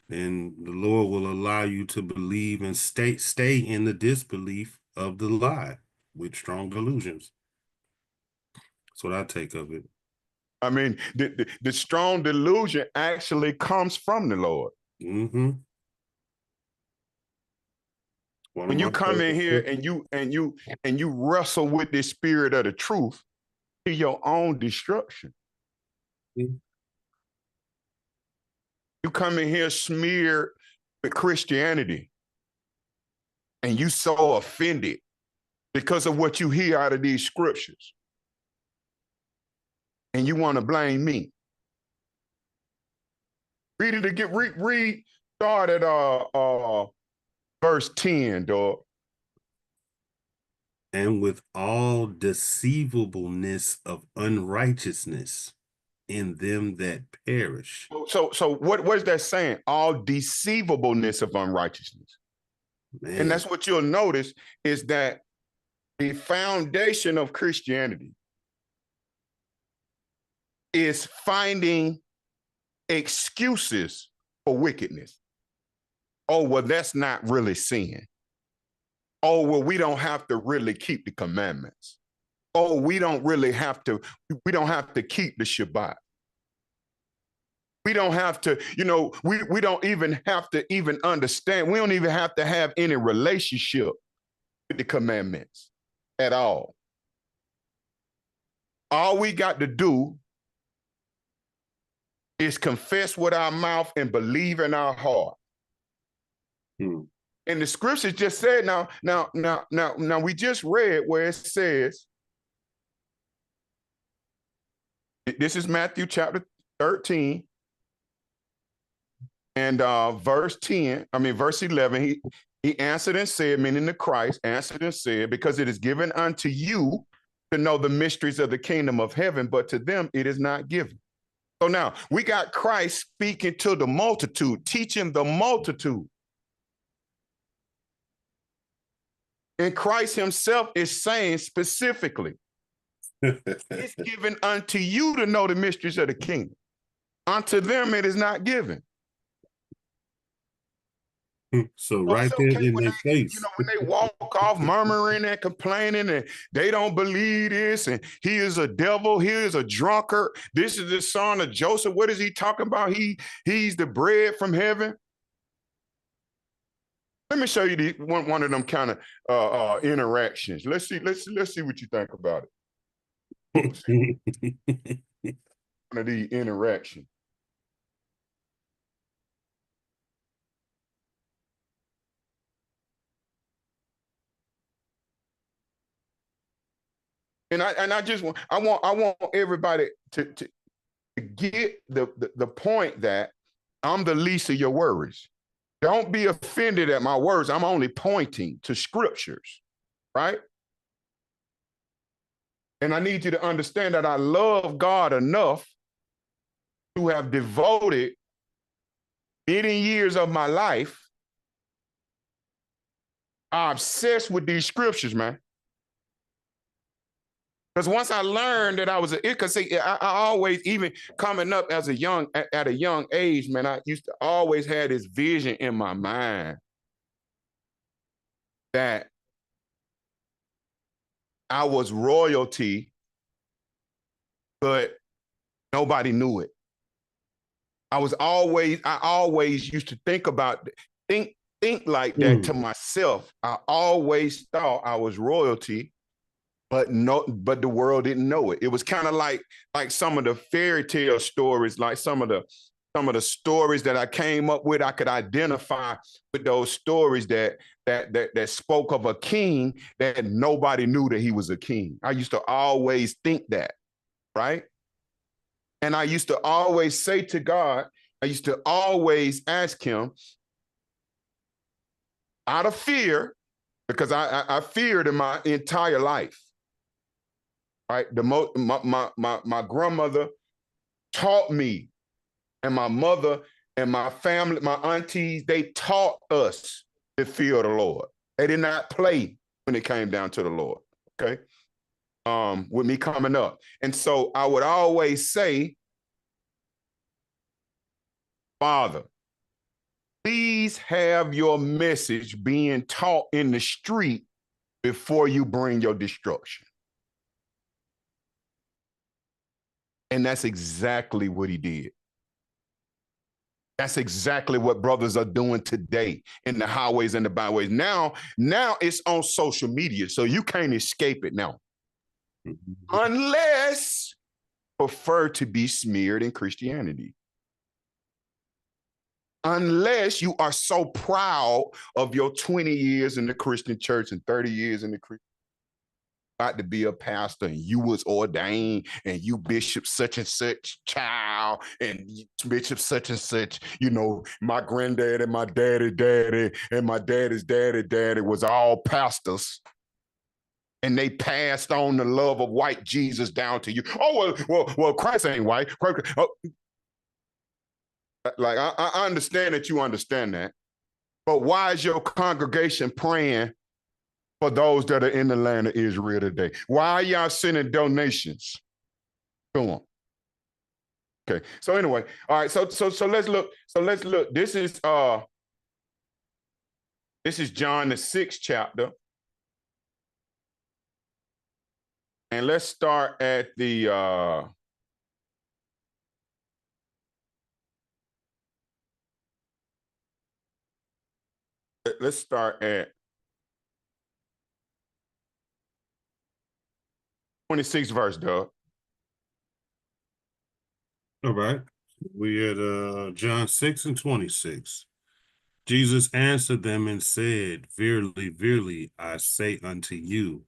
then the Lord will allow you to believe and stay in the disbelief of the lie with strong delusions. That's what I take of it. I mean, the strong delusion actually comes from the Lord. Mm-hmm. When you come in here and you wrestle with this spirit of the truth to your own destruction. Mm-hmm. You come in here smeared with Christianity and you so offended because of what you hear out of these scriptures. And you want to blame me. Read it again. Start at verse 10, dog. And with all deceivableness of unrighteousness in them that perish. So what is that saying? All deceivableness of unrighteousness. Man. And that's what you'll notice is that the foundation of Christianity is finding excuses for wickedness. Oh, well, that's not really sin. Oh, well, we don't have to really keep the commandments. Oh, we don't have to keep the Shabbat. We don't have to, we don't even have to even understand. We don't even have to have any relationship with the commandments at all. All we got to do is confess with our mouth and believe in our heart. And the scriptures just said, now we just read where it says, this is Matthew chapter 13 and verse 11, he answered and said, meaning the Christ answered and said, because it is given unto you to know the mysteries of the kingdom of heaven, but to them it is not given. So now we got Christ speaking to the multitude, teaching the multitude. And Christ himself is saying specifically, it's given unto you to know the mysteries of the kingdom. Unto them it is not given. So Oh, right it's there okay in when their they, face. when they walk off murmuring and complaining and they don't believe this and he is a devil, he is a drunkard. This is the son of Joseph. What is he talking about? He's the bread from heaven. Let me show you one of them kind of interactions. Let's see what you think about it. One of these interactions. And I just want everybody to get the point that I'm the least of your worries. Don't be offended at my words. I'm only pointing to scriptures, right? And I need you to understand that I love God enough to have devoted many years of my life. I'm obsessed with these scriptures, man. Because once I learned that I was because see, I always, even coming up as at a young age, man, I used to always have this vision in my mind that I was royalty, but nobody knew it. I always used to think like that to myself. I always thought I was royalty, but the world didn't know it. It was kind of like some of the fairy tale stories, like some of the stories that I came up with. I could identify with those stories that spoke of a king that nobody knew that he was a king. I used to always think that, right? And I used to always say to God, I used to always ask him out of fear, because I feared in my entire life. Right, my grandmother taught me, and my mother and my family, my aunties, they taught us to fear the Lord. They did not play when it came down to the Lord. Okay, with me coming up, and so I would always say, Father, please have your message being taught in the street before you bring your destruction. And that's exactly what he did. That's exactly what brothers are doing today in the highways and the byways. Now it's on social media, so you can't escape it now. Unless prefer to be smeared in Christianity. Unless you are so proud of your 20 years in the Christian church and 30 years in the Christian, about to be a pastor, and you was ordained, and you bishop such and such child, and bishop such and such, my granddad and my daddy and my daddy's daddy was all pastors, and they passed on the love of white Jesus down to you. Oh, well, Christ ain't white. Oh. Like, I understand that you understand that, but why is your congregation praying for those that are in the land of Israel today? Why are y'all sending donations? Go on. Okay. So anyway, all right. So let's look. This is John the 6th chapter, and let's start at the let's start at 26th verse, Doug. All right. We at John 6 and 26. Jesus answered them and said, Verily, verily, I say unto you,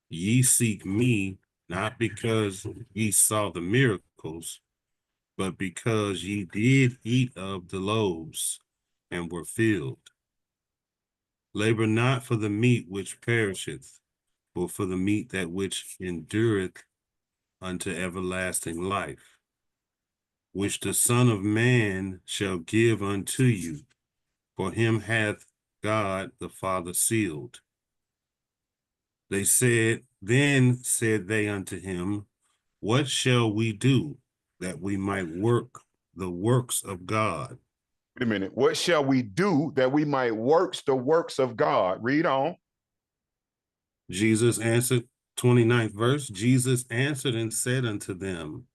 ye seek me, not because ye saw the miracles, but because ye did eat of the loaves and were filled. Labor not for the meat which perisheth, but for the meat that which endureth unto everlasting life, which the Son of Man shall give unto you, for him hath God the Father sealed. Then said they unto him, What shall we do that we might work the works of God? Wait a minute. What shall we do that we might work the works of God? Read on. Jesus answered, 29th verse, Jesus answered and said unto them,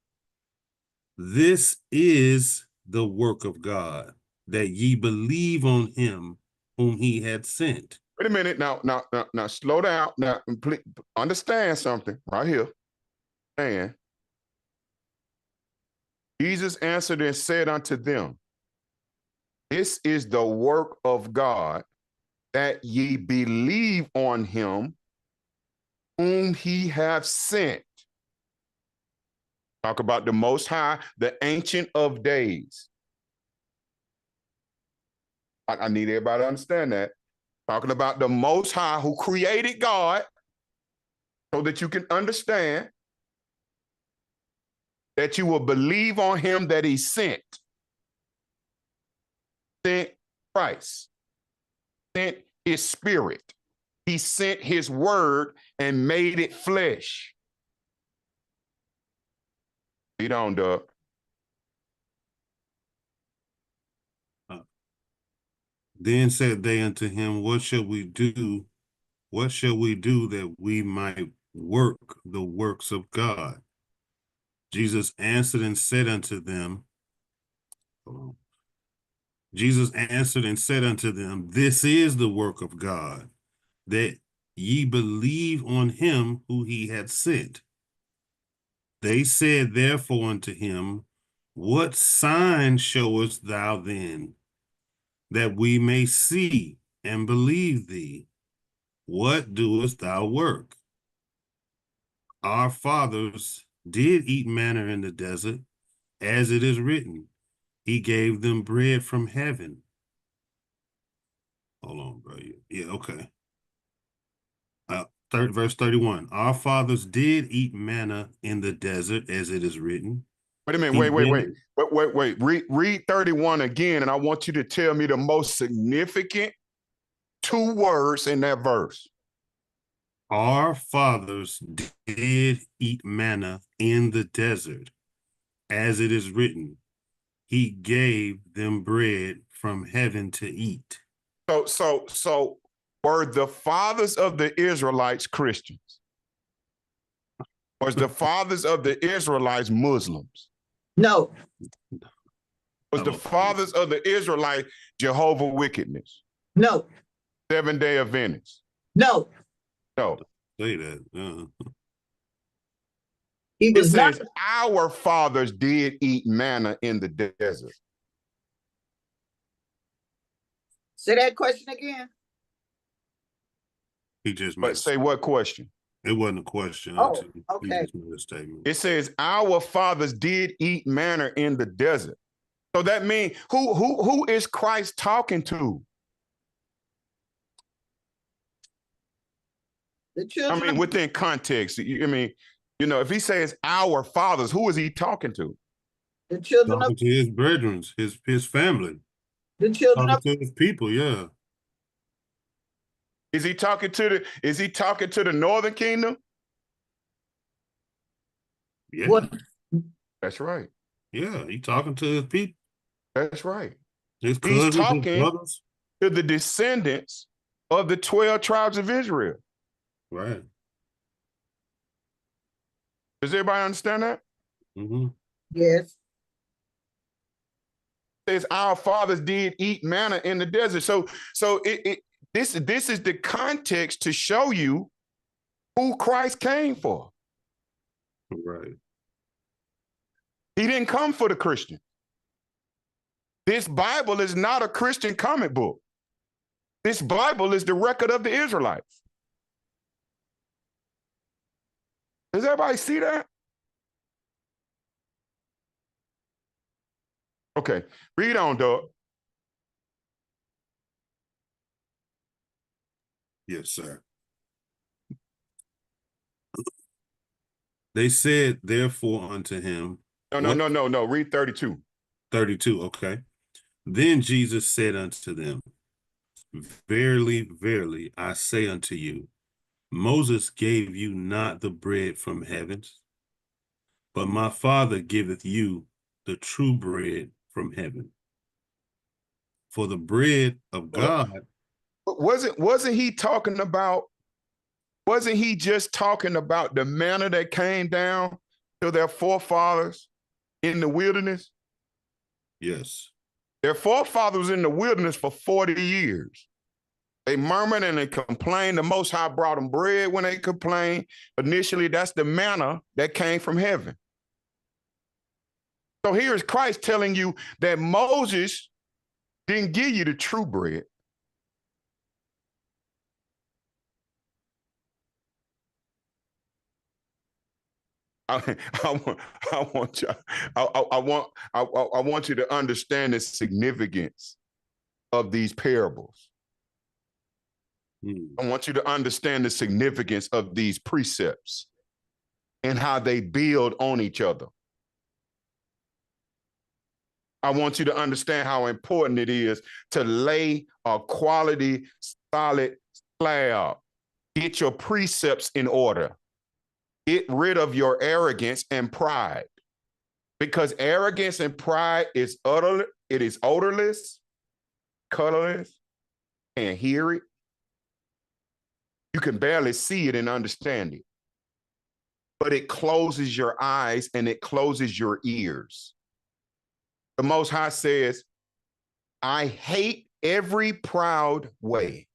this is the work of God, that ye believe on him whom he had sent. Wait a minute. Now, slow down. Now, please understand something right here. And Jesus answered and said unto them, this is the work of God, that ye believe on him whom he hath sent. Talk about the Most High, the Ancient of Days. I need everybody to understand that. Talking about the Most High who created God, so that you can understand that you will believe on him that he sent. Sent Christ. Sent his spirit. He sent his word and made it flesh. Read on, Doug. Then said they unto him, what shall we do? What shall we do that we might work the works of God? Jesus answered and said unto them, Jesus answered and said unto them, this is the work of God, that ye believe on him who he had sent. They said therefore unto him, what sign showest thou then, that we may see and believe thee? What doest thou work? Our fathers did eat manna in the desert, as it is written, he gave them bread from heaven. Hold on, bro. Yeah, okay. Verse 31. Our fathers did eat manna in the desert, as it is written. Wait a minute. Wait. Read 31 again, and I want you to tell me the most significant two words in that verse. Our fathers did eat manna in the desert, as it is written, he gave them bread from heaven to eat. So were the fathers of the Israelites Christians? Was the fathers of the Israelites Muslims? No. Was the fathers of the Israelites Jehovah Wickedness? No. Seventh-day Adventists? No. No. Say that. He It was says not. our fathers did eat manna in the desert. Say that question again. He just But say what question? It wasn't a question. Oh, okay. He just made a statement. It says our fathers did eat manna in the desert. So that means who is Christ talking to? The children. I mean, within context. If he says our fathers, who is he talking to? The children talking of to his brethren, his family. the children talking of to his people, yeah. Is he talking to the northern kingdom? Yeah. What? That's right. Yeah, he talking to his people. That's right. His He's cousins, talking his brothers. to the descendants of the 12 tribes of Israel. Right. Does everybody understand that? Mm-hmm. Yes. It says our fathers did eat manna in the desert. So this is the context to show you who Christ came for. Right. He didn't come for the Christian. This Bible is not a Christian comic book. This Bible is the record of the Israelites. Does everybody see that? Okay, read on, Doug. Yes, sir. They said, therefore, unto him. No. Read 32. 32, okay. Then Jesus said unto them, verily, verily, I say unto you, Moses gave you not the bread from heavens, but my Father giveth you the true bread from heaven. For the bread of God. But wasn't he talking about, wasn't he just talking about the manna that came down to their forefathers in the wilderness? Yes. Their forefathers in the wilderness for 40 years. They murmured and they complained. The Most High brought them bread when they complained. Initially, that's the manna that came from heaven. So here is Christ telling you that Moses didn't give you the true bread. I want you to understand the significance of these parables. I want you to understand the significance of these precepts and how they build on each other. I want you to understand how important it is to lay a quality, solid slab. Get your precepts in order. Get rid of your arrogance and pride. Because arrogance and pride is odorless, colorless, can't hear it. You can barely see it and understand it. But it closes your eyes and it closes your ears. The Most High says, I hate every proud way.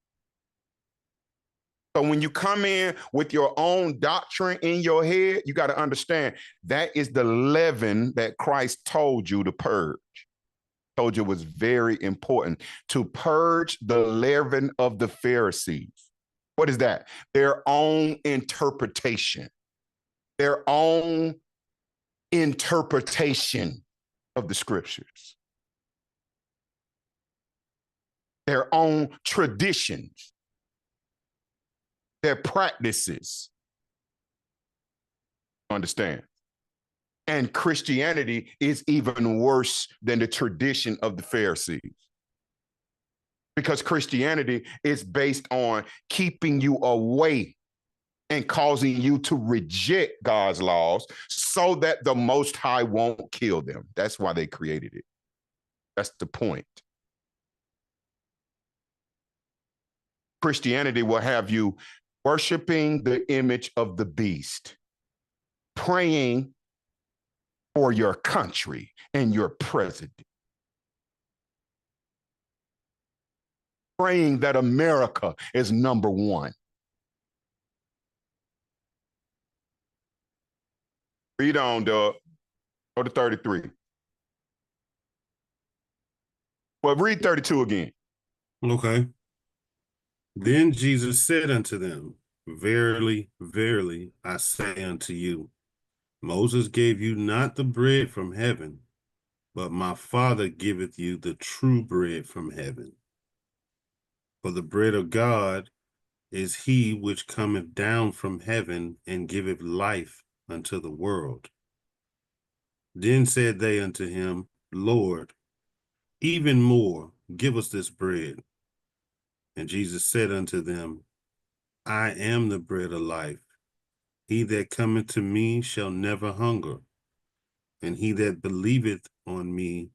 So when you come in with your own doctrine in your head, you got to understand that is the leaven that Christ told you to purge. Told you it was very important to purge the leaven of the Pharisees. What is that? Their own interpretation. Their own interpretation of the scriptures. Their own traditions. Their practices. Understand? And Christianity is even worse than the tradition of the Pharisees. Because Christianity is based on keeping you away and causing you to reject God's laws so that the Most High won't kill them. That's why they created it. That's the point. Christianity will have you worshiping the image of the beast, praying for your country and your president, praying that America is number one. Read on, Doug. Go to 33. Well, read 32 again. Okay. Then Jesus said unto them, Verily, verily, I say unto you, Moses gave you not the bread from heaven, but my Father giveth you the true bread from heaven. For the bread of God is he which cometh down from heaven and giveth life unto the world. Then said they unto him, Lord, even more, give us this bread. And Jesus said unto them, I am the bread of life. He that cometh to me shall never hunger, and he that believeth on me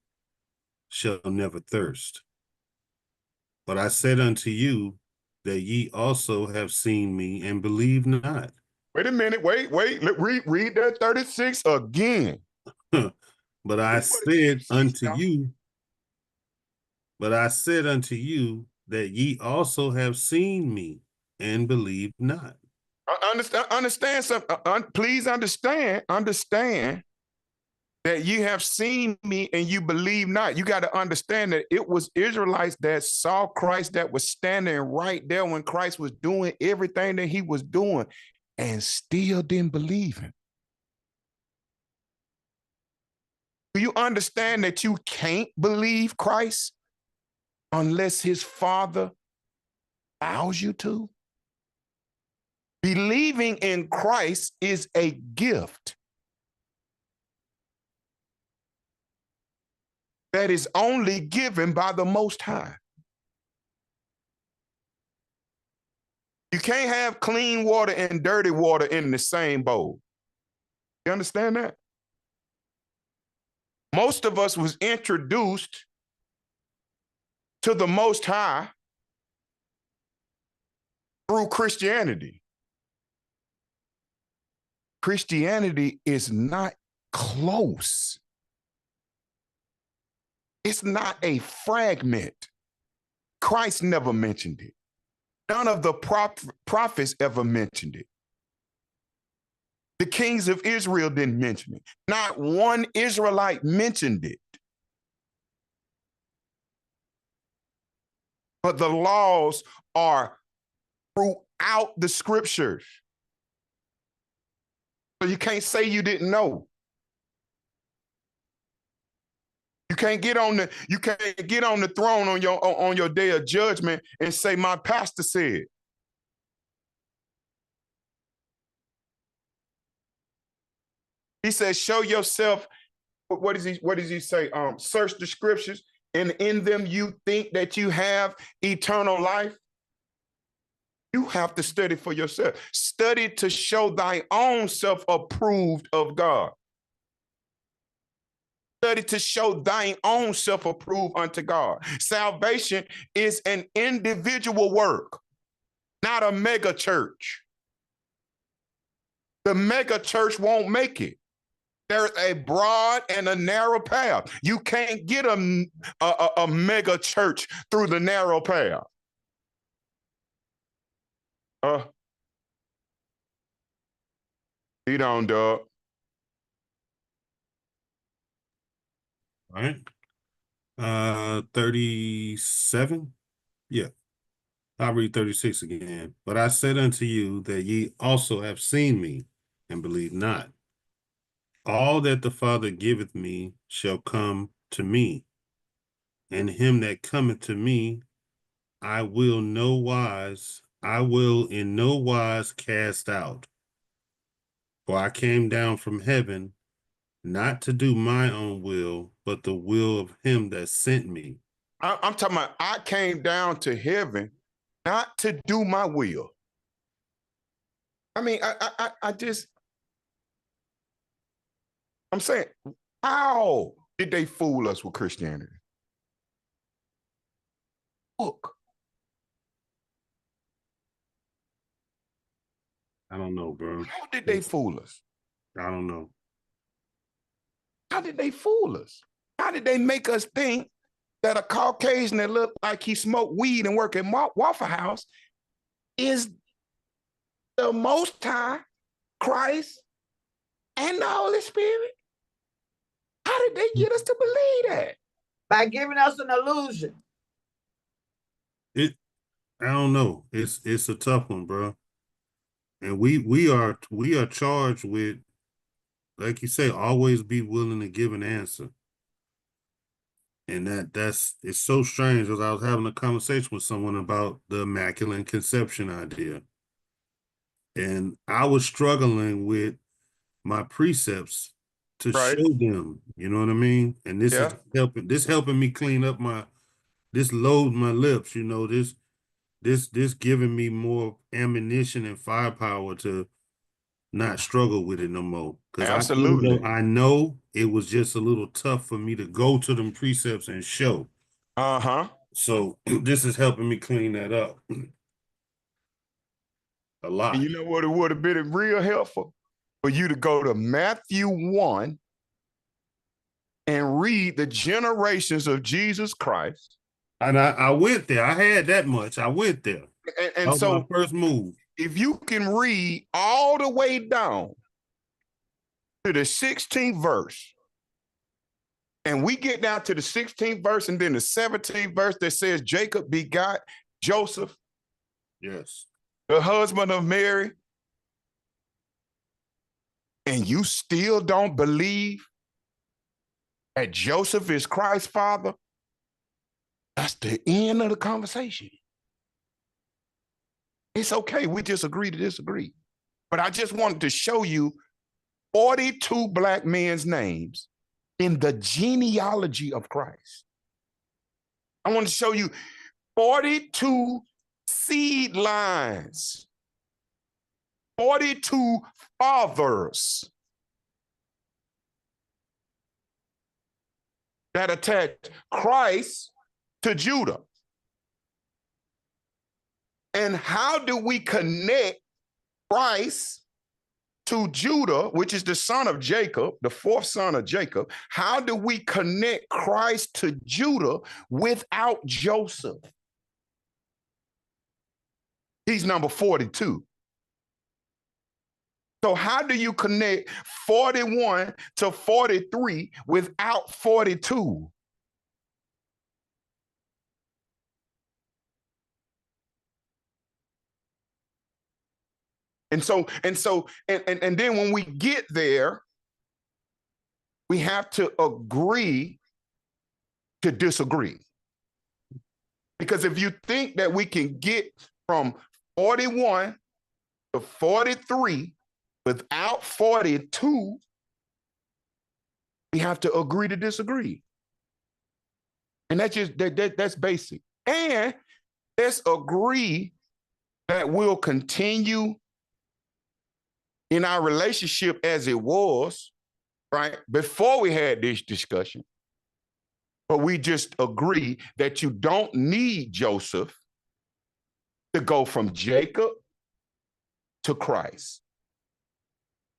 shall never thirst. But I said unto you that ye also have seen me and believe not. Wait a minute. Wait. Read that 36 again. But I said unto you that ye also have seen me and believe not. Understand something. Please understand that you have seen me and you believe not. You got to understand that it was Israelites that saw Christ, that was standing right there when Christ was doing everything that he was doing and still didn't believe him. Do you understand that you can't believe Christ unless his Father allows you to? Believing in Christ is a gift that is only given by the Most High. You can't have clean water and dirty water in the same bowl. You understand that? Most of us was introduced to the Most High through Christianity. Christianity is not close. It's not a fragment. Christ never mentioned it. None of the prophets ever mentioned it. The kings of Israel didn't mention it. Not one Israelite mentioned it. But the laws are throughout the scriptures. So you can't say you didn't know. You can't get on the throne on your day of judgment and say, my pastor said. He says, show yourself. What does he say? Search the scriptures, and in them you think that you have eternal life. You have to study for yourself. Study to show thy own self approved of God. Study to show thine own self approved unto God. Salvation is an individual work, not a mega church. The mega church won't make it. There's a broad and a narrow path. You can't get a mega church through the narrow path. He don't, dog. All right. 37. Yeah. I'll read 36 again. But I said unto you that ye also have seen me, and believe not. All that the Father giveth me shall come to me, and him that cometh to me, I will in no wise cast out. For I came down from heaven, not to do my own will, but the will of him that sent me. I'm talking about I came down to heaven not to do my will. I mean, I'm saying, how did they fool us with Christianity? Look. I don't know, bro. How did they fool us? I don't know. How did they fool us? How did they make us think that a Caucasian that looked like he smoked weed and worked at Waffle House is the Most High, Christ, and the Holy Spirit? How did they get us to believe that? By giving us an illusion. I don't know. It's a tough one, bro. And we are charged with, like you say, always be willing to give an answer. And it's so strange, because I was having a conversation with someone about the Immaculate Conception idea. And I was struggling with my precepts to show them, you know what I mean? And this is helping me clean up load my lips, you know, this giving me more ammunition and firepower to not struggle with it no more. Because I know it was just a little tough for me to go to them precepts and show. So this is helping me clean that up a lot. And you know what it would have been real helpful? For you to go to Matthew 1 and read the generations of Jesus Christ. And I went there. I had that much. I went there. And that so was my first move. If you can read all the way down to the 16th verse, and we get down to the 16th verse and then the 17th verse that says Jacob begot Joseph, yes, the husband of Mary, and you still don't believe that Joseph is Christ's father, that's the end of the conversation. It's okay. We just agree to disagree. But I just wanted to show you 42 Black men's names in the genealogy of Christ. I want to show you 42 seed lines, 42 fathers that attach Christ to Judah. And how do we connect Christ to Judah, which is the son of Jacob, the fourth son of Jacob? How do we connect Christ to Judah without Joseph? He's number 42. So how do you connect 41 to 43 without 42? And then when we get there, we have to agree to disagree. Because if you think that we can get from 41 to 43 without 42, we have to agree to disagree. And that's basic. And let's agree that we'll continue in our relationship as it was, right, before we had this discussion. But we just agree that you don't need Joseph to go from Jacob to Christ.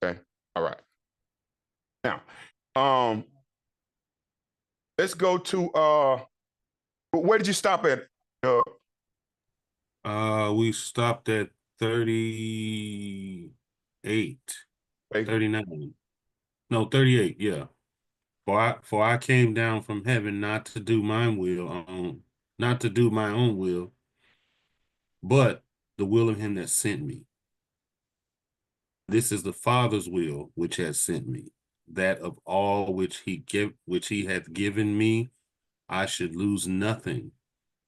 Okay, all right. Now, let's go to, where did you stop at? We stopped at 38, 39. No, 38, yeah. For I came down from heaven not to do my will, not to do my own will, but the will of him that sent me. This is the Father's will which has sent me, that of all which he hath given me, I should lose nothing,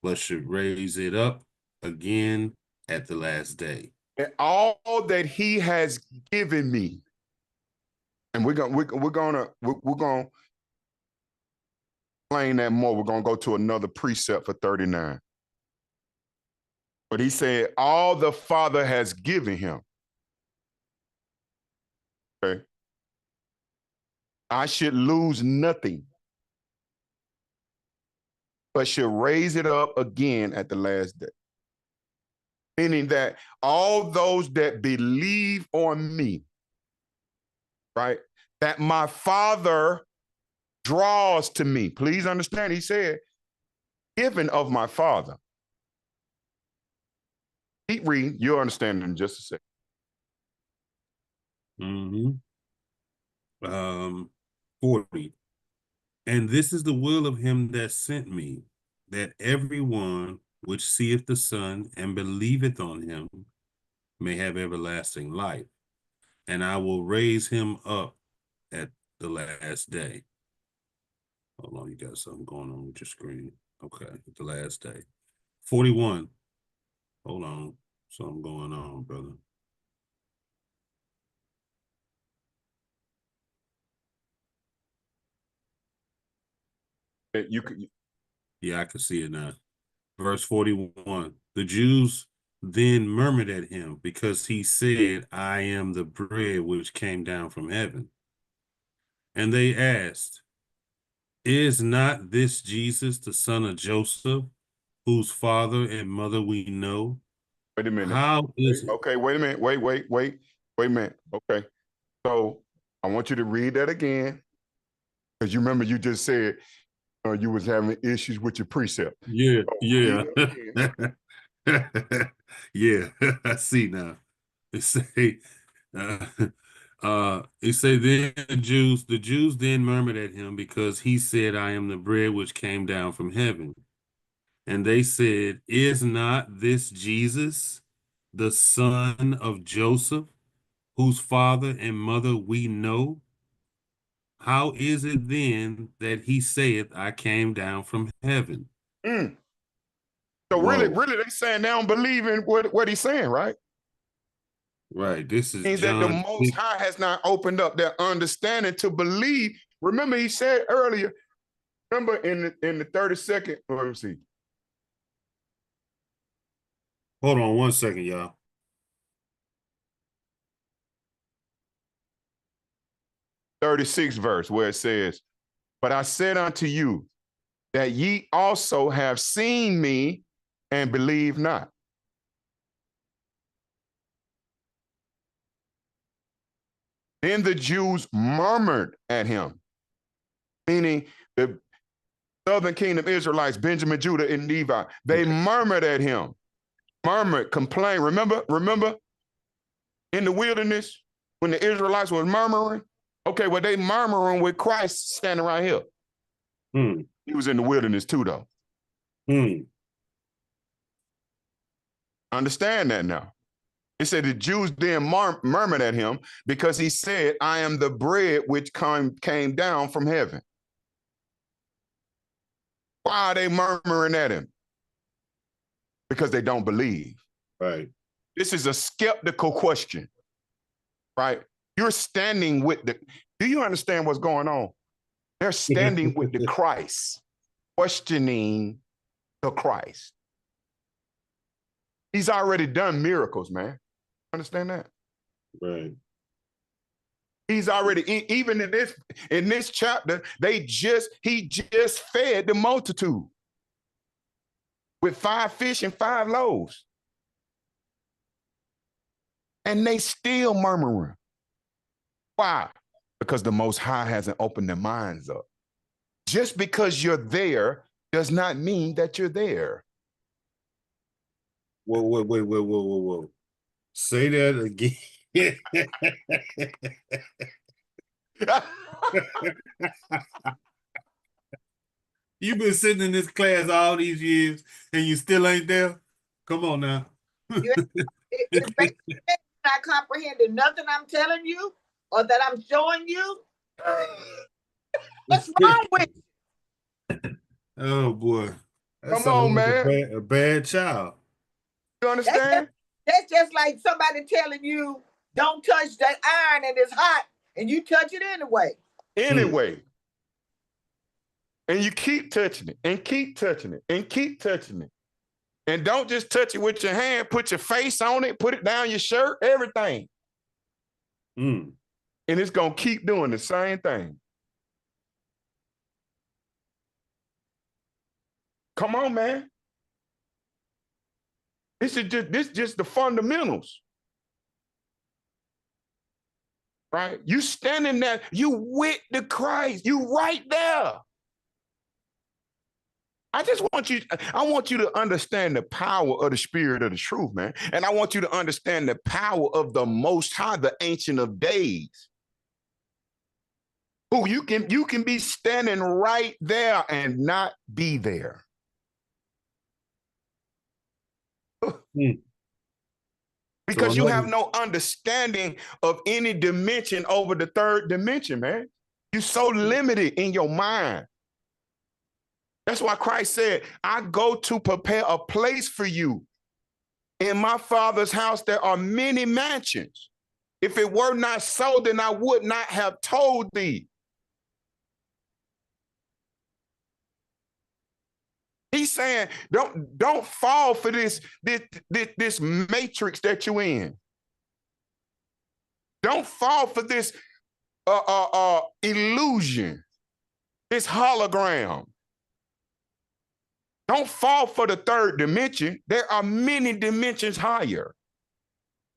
but should raise it up again at the last day. And all that he has given me. And we're gonna explain that more. We're gonna go to another precept for 39. But he said, all the Father has given him. Okay. I should lose nothing, but should raise it up again at the last day. Meaning that all those that believe on me, right, that my Father draws to me. Please understand, he said, given of my Father. Keep reading, you'll understand in just a second. 40. And this is the will of him that sent me, that everyone which seeth the Son and believeth on him may have everlasting life. And I will raise him up at the last day. Hold on, you got something going on with your screen. Okay, at the last day. 41. Hold on, something going on, brother. You could. Yeah, I can see it now. Verse 41. The Jews then murmured at him because he said, I am the bread which came down from heaven. And they asked, is not this Jesus, the son of Joseph, whose father and mother we know? Wait a minute. How is it? Okay, wait a minute. Wait a minute. Okay. So I want you to read that again. Because you remember you just said you was having issues with your precept. Yeah, so yeah. Yeah, I see now. It say, then the Jews then murmured at him because he said, I am the bread which came down from heaven. And they said, is not this Jesus, the son of Joseph, whose father and mother we know? How is it then that he saith, I came down from heaven? So really, they saying they don't believe in what he's saying, right? Right. This is means John. that the Most High has not opened up their understanding to believe. Remember, he said earlier, remember in the 32nd, let me see. Hold on 1 second, y'all. 36th verse, where it says, but I said unto you that ye also have seen me and believe not. Then the Jews murmured at him, meaning the southern kingdom Israelites, Benjamin, Judah, and Levi. They murmured at him, murmured, complained. Remember in the wilderness when the Israelites were murmuring? Okay, well, they murmuring with Christ standing right here. He was in the wilderness too, though. Understand that now. It said the Jews then murmured at him because he said, I am the bread which came down from heaven. Why are they murmuring at him? Because they don't believe. Right. This is a skeptical question, right? You're standing with do you understand what's going on? They're standing with the Christ, questioning the Christ. He's already done miracles, man. Understand that? Right. He's already, even in this chapter, he just fed the multitude with 5 fish and 5 loaves. And they still murmuring. Why? Because the Most High hasn't opened their minds up. Just because you're there does not mean that you're there. Whoa. Say that again. You've been sitting in this class all these years and you still ain't there? Come on now. It's basically not comprehending nothing I'm telling you or that I'm showing you. What's wrong with you? Oh boy. Come on, man. A bad child. You understand? That's just like somebody telling you, don't touch that iron and it's hot, and you touch it anyway. And you keep touching it and keep touching it and keep touching it. And don't just touch it with your hand, put your face on it, put it down your shirt, everything. And it's going to keep doing the same thing. Come on, man. This just the fundamentals. Right? You standing there, you with the Christ, you right there. I want you to understand the power of the Spirit of the truth, man. And I want you to understand the power of the Most High, the Ancient of Days. Who you can be standing right there and not be there. Because you have no understanding of any dimension over the third dimension, man. You're so limited in your mind. That's why Christ said, I go to prepare a place for you. In my Father's house, there are many mansions. If it were not so, then I would not have told thee. He's saying, don't fall for this matrix that you're in. Don't fall for this illusion, this hologram. Don't fall for the third dimension. There are many dimensions higher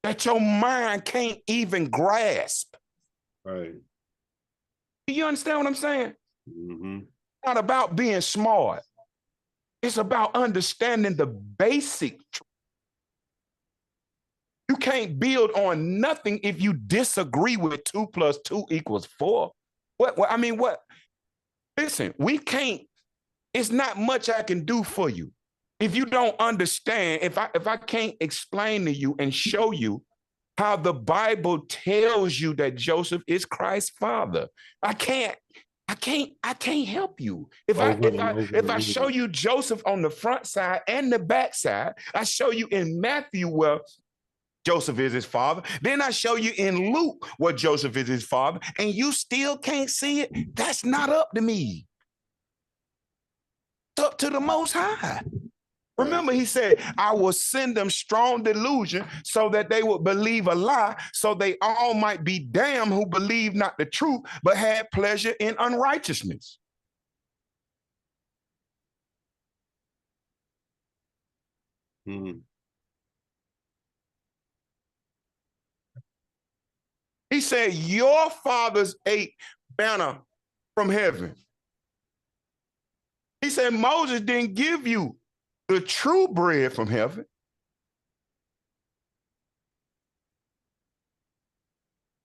that your mind can't even grasp. Right. Do you understand what I'm saying? Mm-hmm. It's not about being smart. It's about understanding the basic truth. You can't build on nothing if you disagree with 2 + 2 = 4. What? Listen, we can't. It's not much I can do for you. If you don't understand, if I can't explain to you and show you how the Bible tells you that Joseph is Christ's father, I can't help you. If I show you Joseph on the front side and the back side, I show you in Matthew where Joseph is his father. Then I show you in Luke where Joseph is his father, and you still can't see it. That's not up to me. It's up to the Most High. Remember, he said, I will send them strong delusion so that they would believe a lie, so they all might be damned who believe not the truth, but had pleasure in unrighteousness. He He said, your fathers ate manna from heaven. He said, Moses didn't give you the true bread from heaven.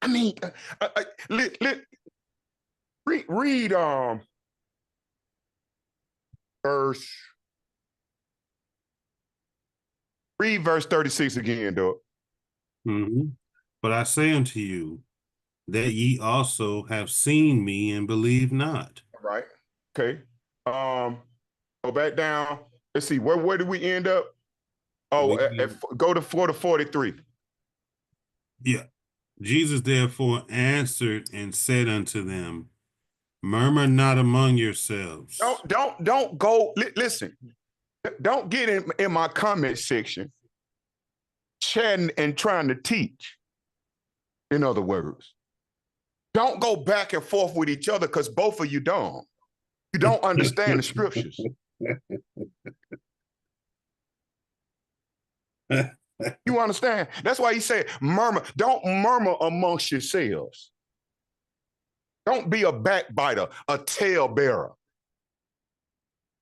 I mean, read verse 36 again, dog. But I say unto you that ye also have seen me and believe not. All right. Okay. Go back down. Let's see. Where did we end up? Oh, go to 4 to 43. Yeah. Jesus therefore answered and said unto them, murmur not among yourselves. Don't go. Listen. Don't get in my comment section chatting and trying to teach. In other words, don't go back and forth with each other because both of you don't. You don't understand the scriptures. You understand? That's why he said, murmur. Don't murmur amongst yourselves. Don't be a backbiter, a talebearer.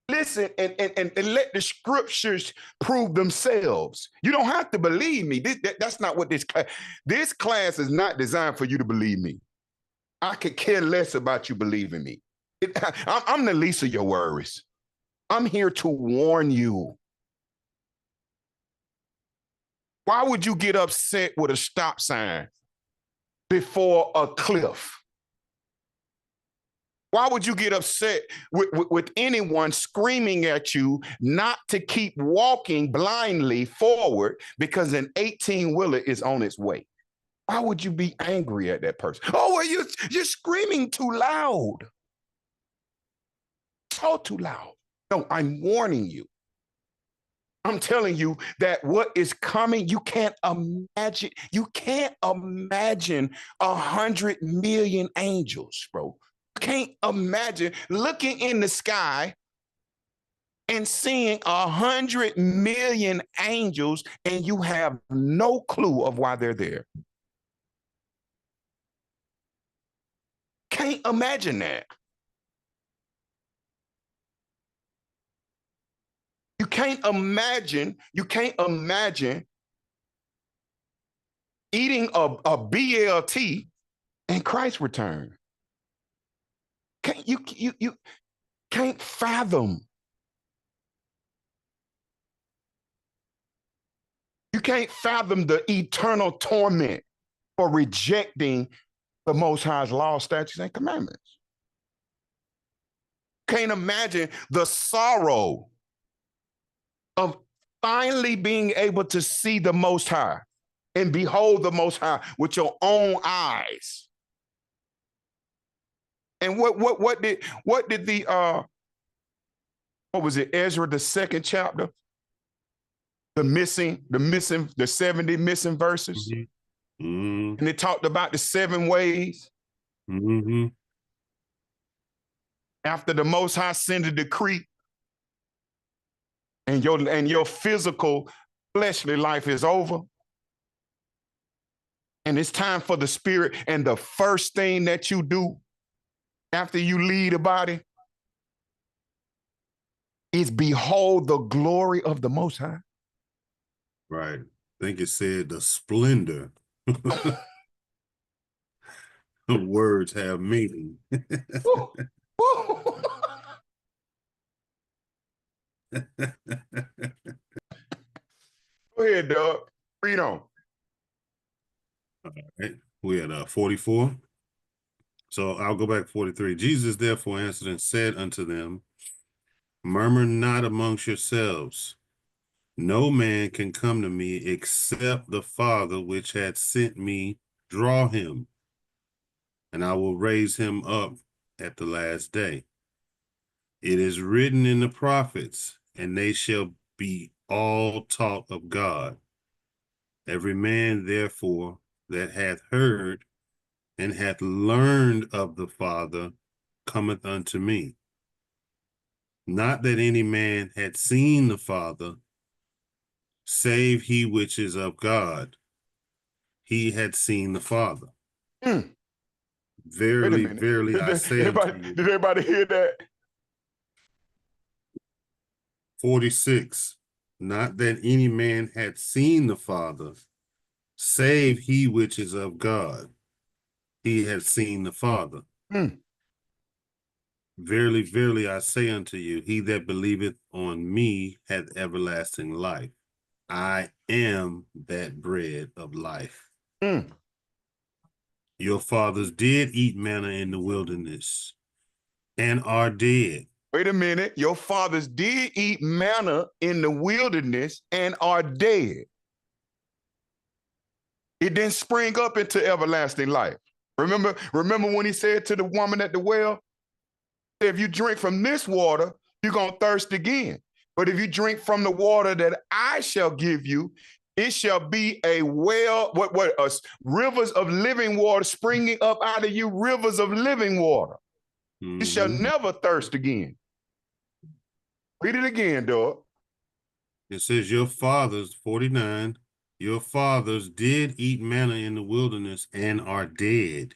Listen and let the scriptures prove themselves. You don't have to believe me. That's not what this class is not designed for you to believe me. I could care less about you believing me. I'm the least of your worries. I'm here to warn you. Why would you get upset with a stop sign before a cliff? Why would you get upset with anyone screaming at you not to keep walking blindly forward because an 18-wheeler is on its way? Why would you be angry at that person? Oh, well, you're screaming too loud. So too loud. No, I'm warning you. I'm telling you that what is coming, you can't imagine. You can't imagine 100 million angels, bro. Can't imagine looking in the sky and seeing 100 million angels and you have no clue of why they're there. Can't imagine that. You can't imagine eating a BLT and Christ's return. You can't fathom. You can't fathom the eternal torment for rejecting the Most High's law, statutes, and commandments. Can't imagine the sorrow of finally being able to see the Most High and behold the Most High with your own eyes. And what did the what was it, Ezra, the 2nd chapter? The 70 missing verses. And it talked about the 7 ways. After the Most High sent a decree and your physical fleshly life is over. And it's time for the spirit. And the first thing that you do after you leave the body is behold the glory of the Most High. Right. I think it said the splendor. Words have meaning. Woo, woo. Go ahead, Doug. Read on. All right. We had 44. So I'll go back to 43. Jesus therefore answered and said unto them, murmur not amongst yourselves. No man can come to me except the Father which had sent me draw him, and I will raise him up at the last day. It is written in the prophets, and they shall be all taught of God. Every man, therefore, that hath heard and hath learned of the Father cometh unto me. Not that any man had seen the Father, save he which is of God. He had seen the Father. Mm. Verily, verily, I say unto you. Did everybody hear that? 46. Not that any man had seen the Father, save he which is of God. He had seen the Father. Mm. Verily, verily, I say unto you, he that believeth on me hath everlasting life. I am that bread of life. Mm. Your fathers did eat manna in the wilderness and are dead. Wait a minute. Your fathers did eat manna in the wilderness and are dead. It didn't spring up into everlasting life. Remember when he said to the woman at the well, if you drink from this water, you're going to thirst again. But if you drink from the water that I shall give you, it shall be a well, rivers of living water springing up out of you, rivers of living water. Mm-hmm. You shall never thirst again. Read it again, dog. It says, your fathers, 49, your fathers did eat manna in the wilderness and are dead.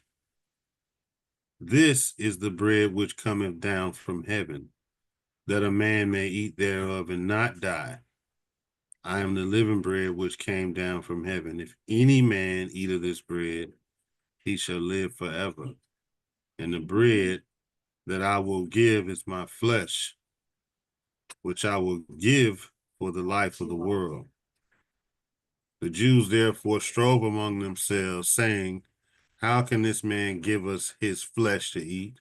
This is the bread which cometh down from heaven, that a man may eat thereof and not die. I am the living bread which came down from heaven. If any man eat of this bread, he shall live forever. And the bread that I will give is my flesh, which I will give for the life of the world. The Jews therefore strove among themselves, saying, how can this man give us his flesh to eat?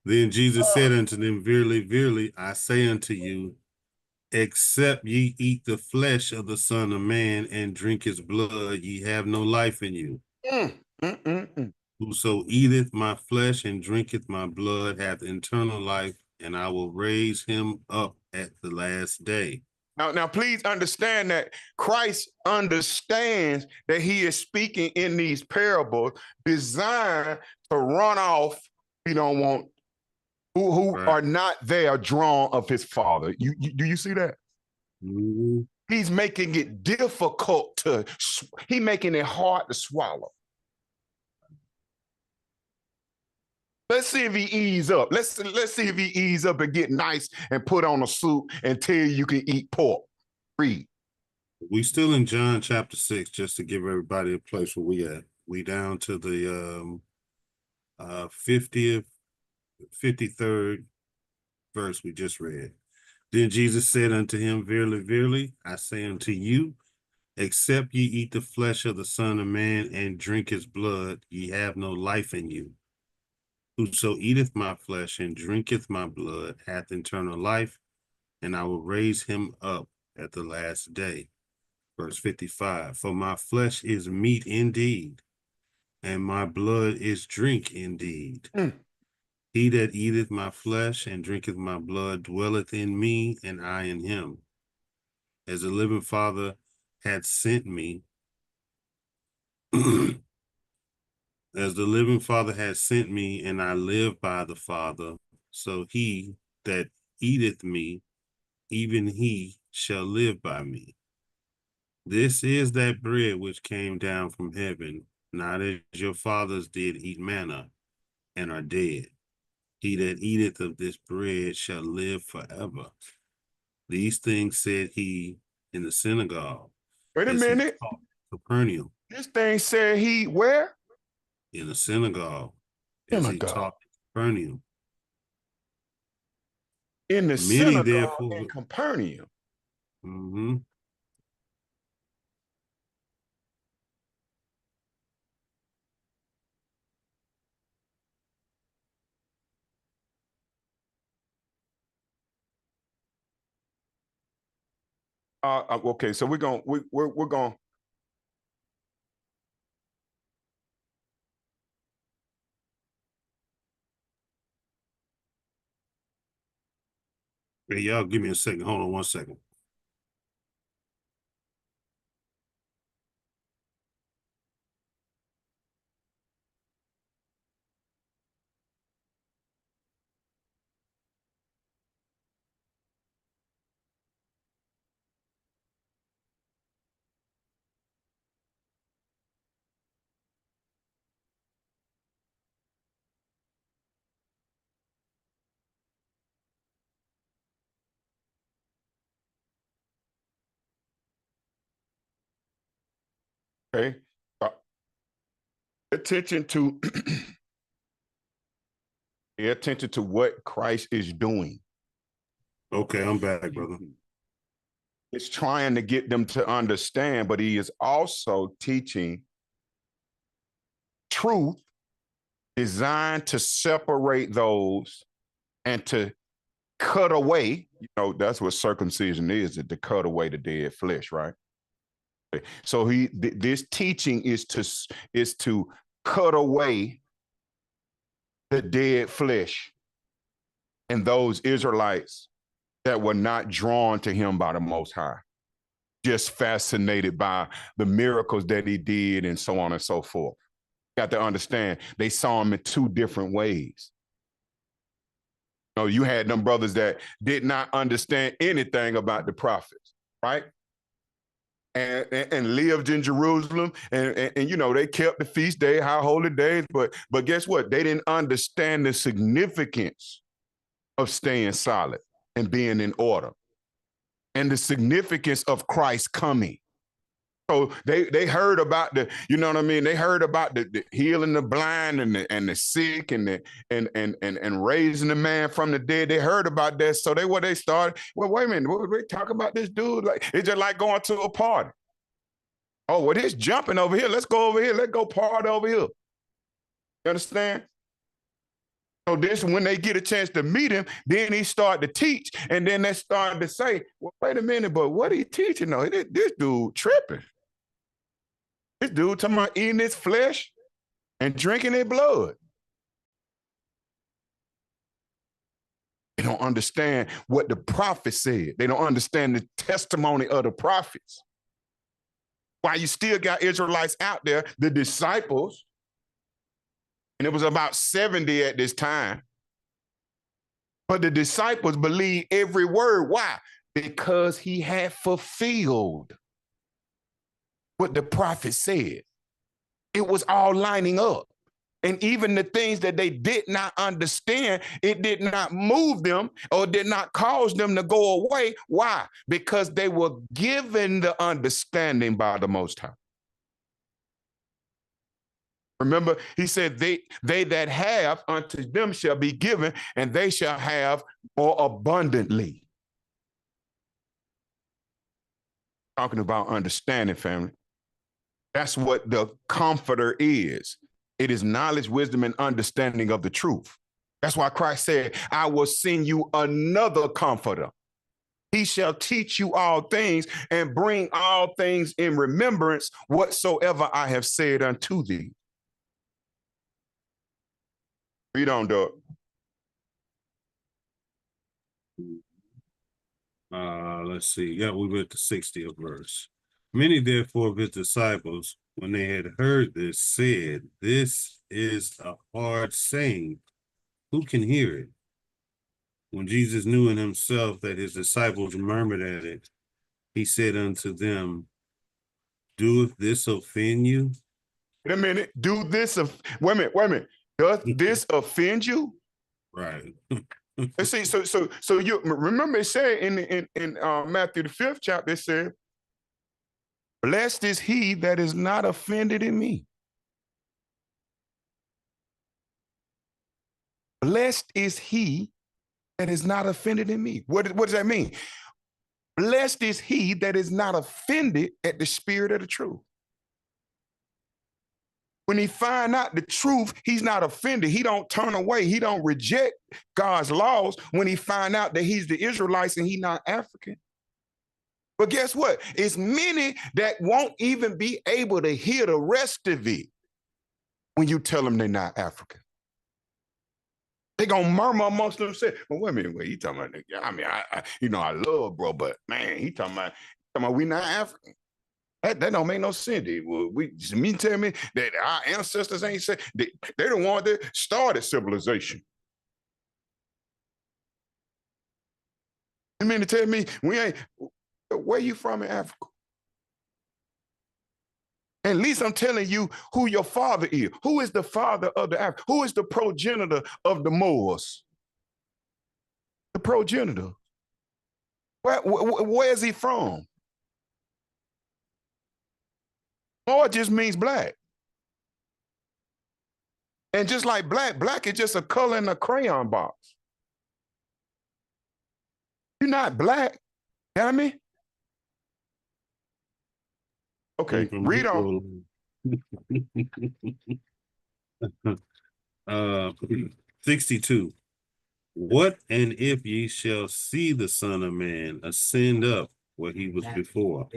Then Jesus said unto them, verily, verily, I say unto you, except ye eat the flesh of the Son of Man and drink his blood, ye have no life in you. Whoso eateth my flesh and drinketh my blood hath eternal life, and I will raise him up at the last day. Now, please understand that Christ understands that he is speaking in these parables designed to run off, you don't want, who Right. are not there drawn of his Father. Do you see that? Mm-hmm. He's making it difficult he's making it hard to swallow. Let's see if he ease up. Let's see if he ease up and get nice and put on a suit and tell you can eat pork. Read. We still in John chapter 6, just to give everybody a place where we at. We down to the 50th, 53rd verse we just read. Then Jesus said unto him, verily, verily, I say unto you, except ye eat the flesh of the Son of Man and drink his blood, ye have no life in you. Whoso eateth my flesh and drinketh my blood hath eternal life, and I will raise him up at the last day. Verse 55, for my flesh is meat indeed, and my blood is drink indeed. He that eateth my flesh and drinketh my blood dwelleth in me, and I in him. As the living Father had sent me, as the living Father has sent me, and I live by the Father, so he that eateth me, even he shall live by me. This is that bread which came down from heaven, not as your fathers did eat manna, and are dead. He that eateth of this bread shall live forever. These things said he in the synagogue. Wait a minute. Capernaum. This thing said he where? In the synagogue. As he taught Capernaum. In the synagogue therefore, in Capernaum. Mm-hmm. Okay, so we're going. Hey, y'all, give me a second. Hold on 1 second. Okay. Uh, attention to pay attention to what Christ is doing. Okay, I'm back, brother. It's trying to get them to understand, but he is also teaching truth designed to separate those and to cut away. You know, that's what circumcision is, to cut away the dead flesh, right? So this teaching is to cut away the dead flesh and those Israelites that were not drawn to him by the Most High, just fascinated by the miracles that he did and so on and so forth. Got to understand, they saw him in two different ways. You know, you had them brothers that did not understand anything about the prophets, right? And lived in Jerusalem, and you know, they kept the feast day, high holy days, but guess what? They didn't understand the significance of staying solid and being in order, and the significance of Christ coming. So they heard about the, you know what I mean? They heard about the healing the blind and the sick and raising the man from the dead. They heard about that. So they started, well, wait a minute, what we talk about this dude? Like, it's just like going to a party. Oh, well, this jumping over here. Let's go over here. Let's go party over here. You understand? So this, when they get a chance to meet him, then he started to teach, and then they started to say, well, wait a minute, but what are you teaching? No, this dude tripping. This dude talking about eating his flesh and drinking his blood. They don't understand what the prophet said. They don't understand the testimony of the prophets. Why you still got Israelites out there, the disciples, and it was about 70 at this time. But the disciples believed every word. Why? Because he had fulfilled what the prophet said. It was all lining up. And even the things that they did not understand, it did not move them or did not cause them to go away. Why? Because they were given the understanding by the Most High. Remember, he said, they that have, unto them shall be given, and they shall have more abundantly. Talking about understanding, family. That's what the comforter is. It is knowledge, wisdom, and understanding of the truth. That's why Christ said, I will send you another comforter. He shall teach you all things and bring all things in remembrance whatsoever I have said unto thee. Read on, Doug. Let's see. Yeah, we read the 60th verse. Many therefore of his disciples, when they had heard this, said, this is a hard saying. Who can hear it? When Jesus knew in himself that his disciples murmured at it, he said unto them, doeth this offend you? Wait a minute. Wait a minute. Does this offend you? Right. See, so you remember it said in Matthew the 5th chapter, it said, blessed is he that is not offended in me. Blessed is he that is not offended in me. What does that mean? Blessed is he that is not offended at the spirit of the truth. When he find out the truth, he's not offended. He don't turn away. He don't reject God's laws when he find out that he's the Israelites and he's not African. But guess what? It's many that won't even be able to hear the rest of it when you tell them they're not African. They're going to murmur amongst themselves. Well, wait a minute, he talking about, I mean, I love bro, but man, he talking about we not African. That don't make no sense. Me tell me that our ancestors ain't said, they're the ones that started civilization. You mean to tell me we ain't, where you from in Africa? At least I'm telling you who your father is. Who is the father of the African? Who is the progenitor of the Moors? The progenitor. Where is he from? Or just means black. And just like black is just a color in a crayon box. You're not black, you know what I mean? Okay, read on. 62. What and if ye shall see the Son of Man ascend up where he was before?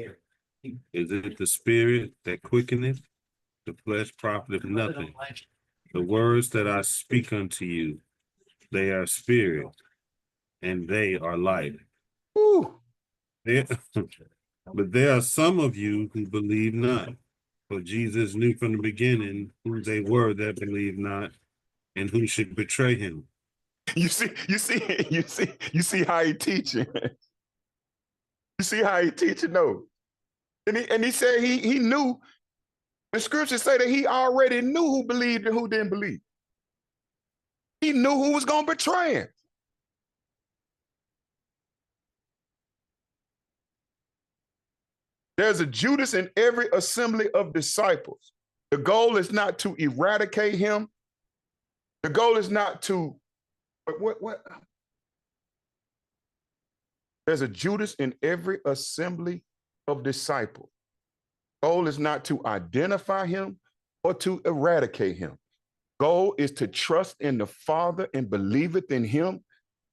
Is it the spirit that quickeneth? The flesh profiteth nothing. The words that I speak unto you, they are spirit, and they are life. Woo. But there are some of you who believe not. For Jesus knew from the beginning who they were that believed not, and who should betray him. You see how he teaching. You see how he teaching though. And he said he knew. The scriptures say that he already knew who believed and who didn't believe. He knew who was going to betray him. There's a Judas in every assembly of disciples. The goal is not to eradicate him. The goal is not to, what? There's a Judas in every assembly of disciples. Goal is not to identify him or to eradicate him. Goal is to trust in the Father and believeth in him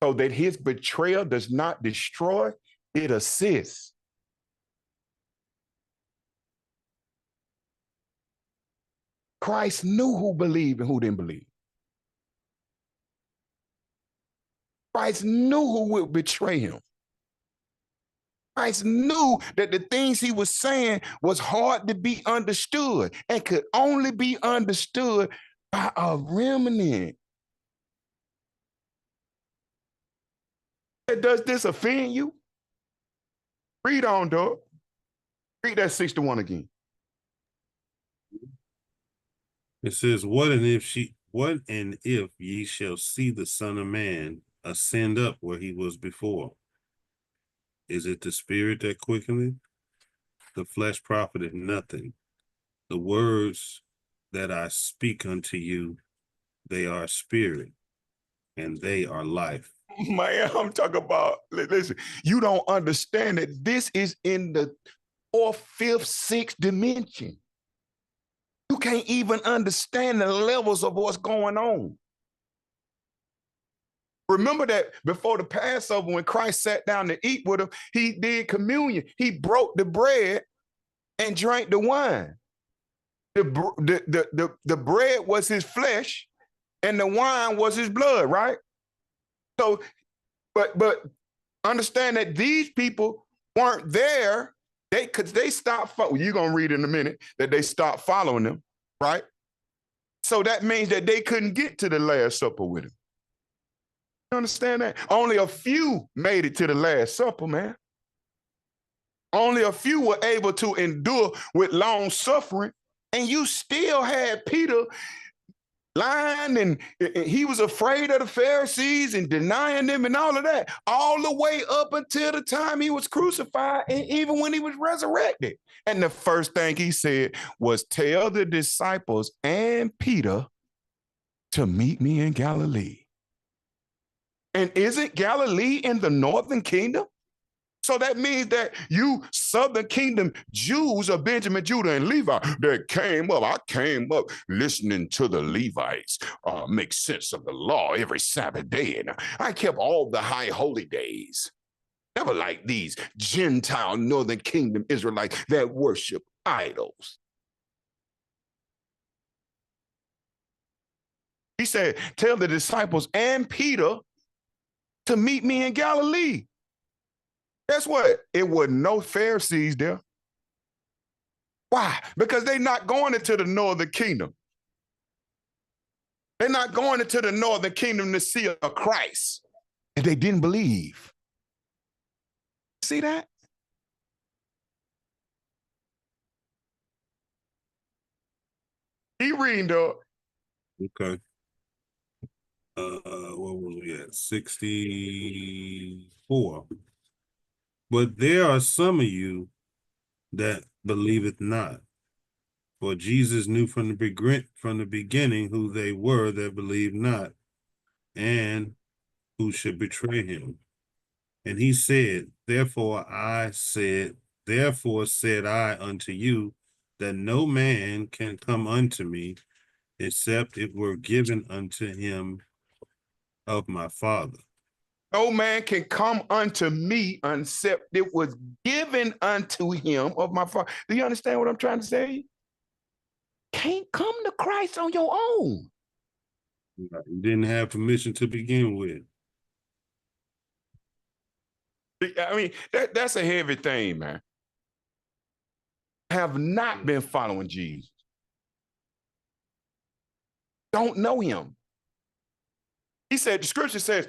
so that his betrayal does not destroy, it assists. Christ knew who believed and who didn't believe. Christ knew who would betray him. Christ knew that the things he was saying was hard to be understood and could only be understood by a remnant. Does this offend you? Read on, dog. Read that 61 again. It says, what and if ye shall see the Son of Man ascend up where he was before? Is it the spirit that quickeneth? The flesh profiteth nothing. The words that I speak unto you, they are spirit, and they are life. Man, I'm talking about, listen, you don't understand that this is in the 4th, 5th, 6th dimension. You can't even understand the levels of what's going on. Remember that before the Passover, when Christ sat down to eat with him, he did communion. He broke the bread and drank the wine. The bread was his flesh and the wine was his blood, right? So, but understand that these people weren't there. They stopped. You're gonna read in a minute that they stopped following them, right? So that means that they couldn't get to the Last Supper with him. You understand that? Only a few made it to the Last Supper, man. Only a few were able to endure with long suffering, and you still had Peter lying, and he was afraid of the Pharisees and denying them and all of that, all the way up until the time he was crucified and even when he was resurrected. And the first thing he said was, tell the disciples and Peter to meet me in Galilee. And isn't Galilee in the northern kingdom? So that means that you southern kingdom Jews of Benjamin, Judah, and Levi that came up, I came up listening to the Levites make sense of the law every Sabbath day. And I kept all the high holy days. Never like these Gentile northern kingdom Israelites that worship idols. He said, tell the disciples and Peter to meet me in Galilee. Guess what? It was no Pharisees there. Why? Because they're not going into the northern kingdom. They're not going into the northern kingdom to see a Christ. And they didn't believe. See that? He reading, dog. Okay. What was we at? 64. But there are some of you that believeth not. For Jesus knew from the beginning who they were that believed not, and who should betray him. And he said, Therefore said I unto you, that no man can come unto me, except it were given unto him of my Father. No man can come unto me except it was given unto him of my Father. Do you understand what I'm trying to say? Can't come to Christ on your own. You didn't have permission to begin with. I mean, that's a heavy thing, man. Have not been following Jesus. Don't know him. He said, the scripture says,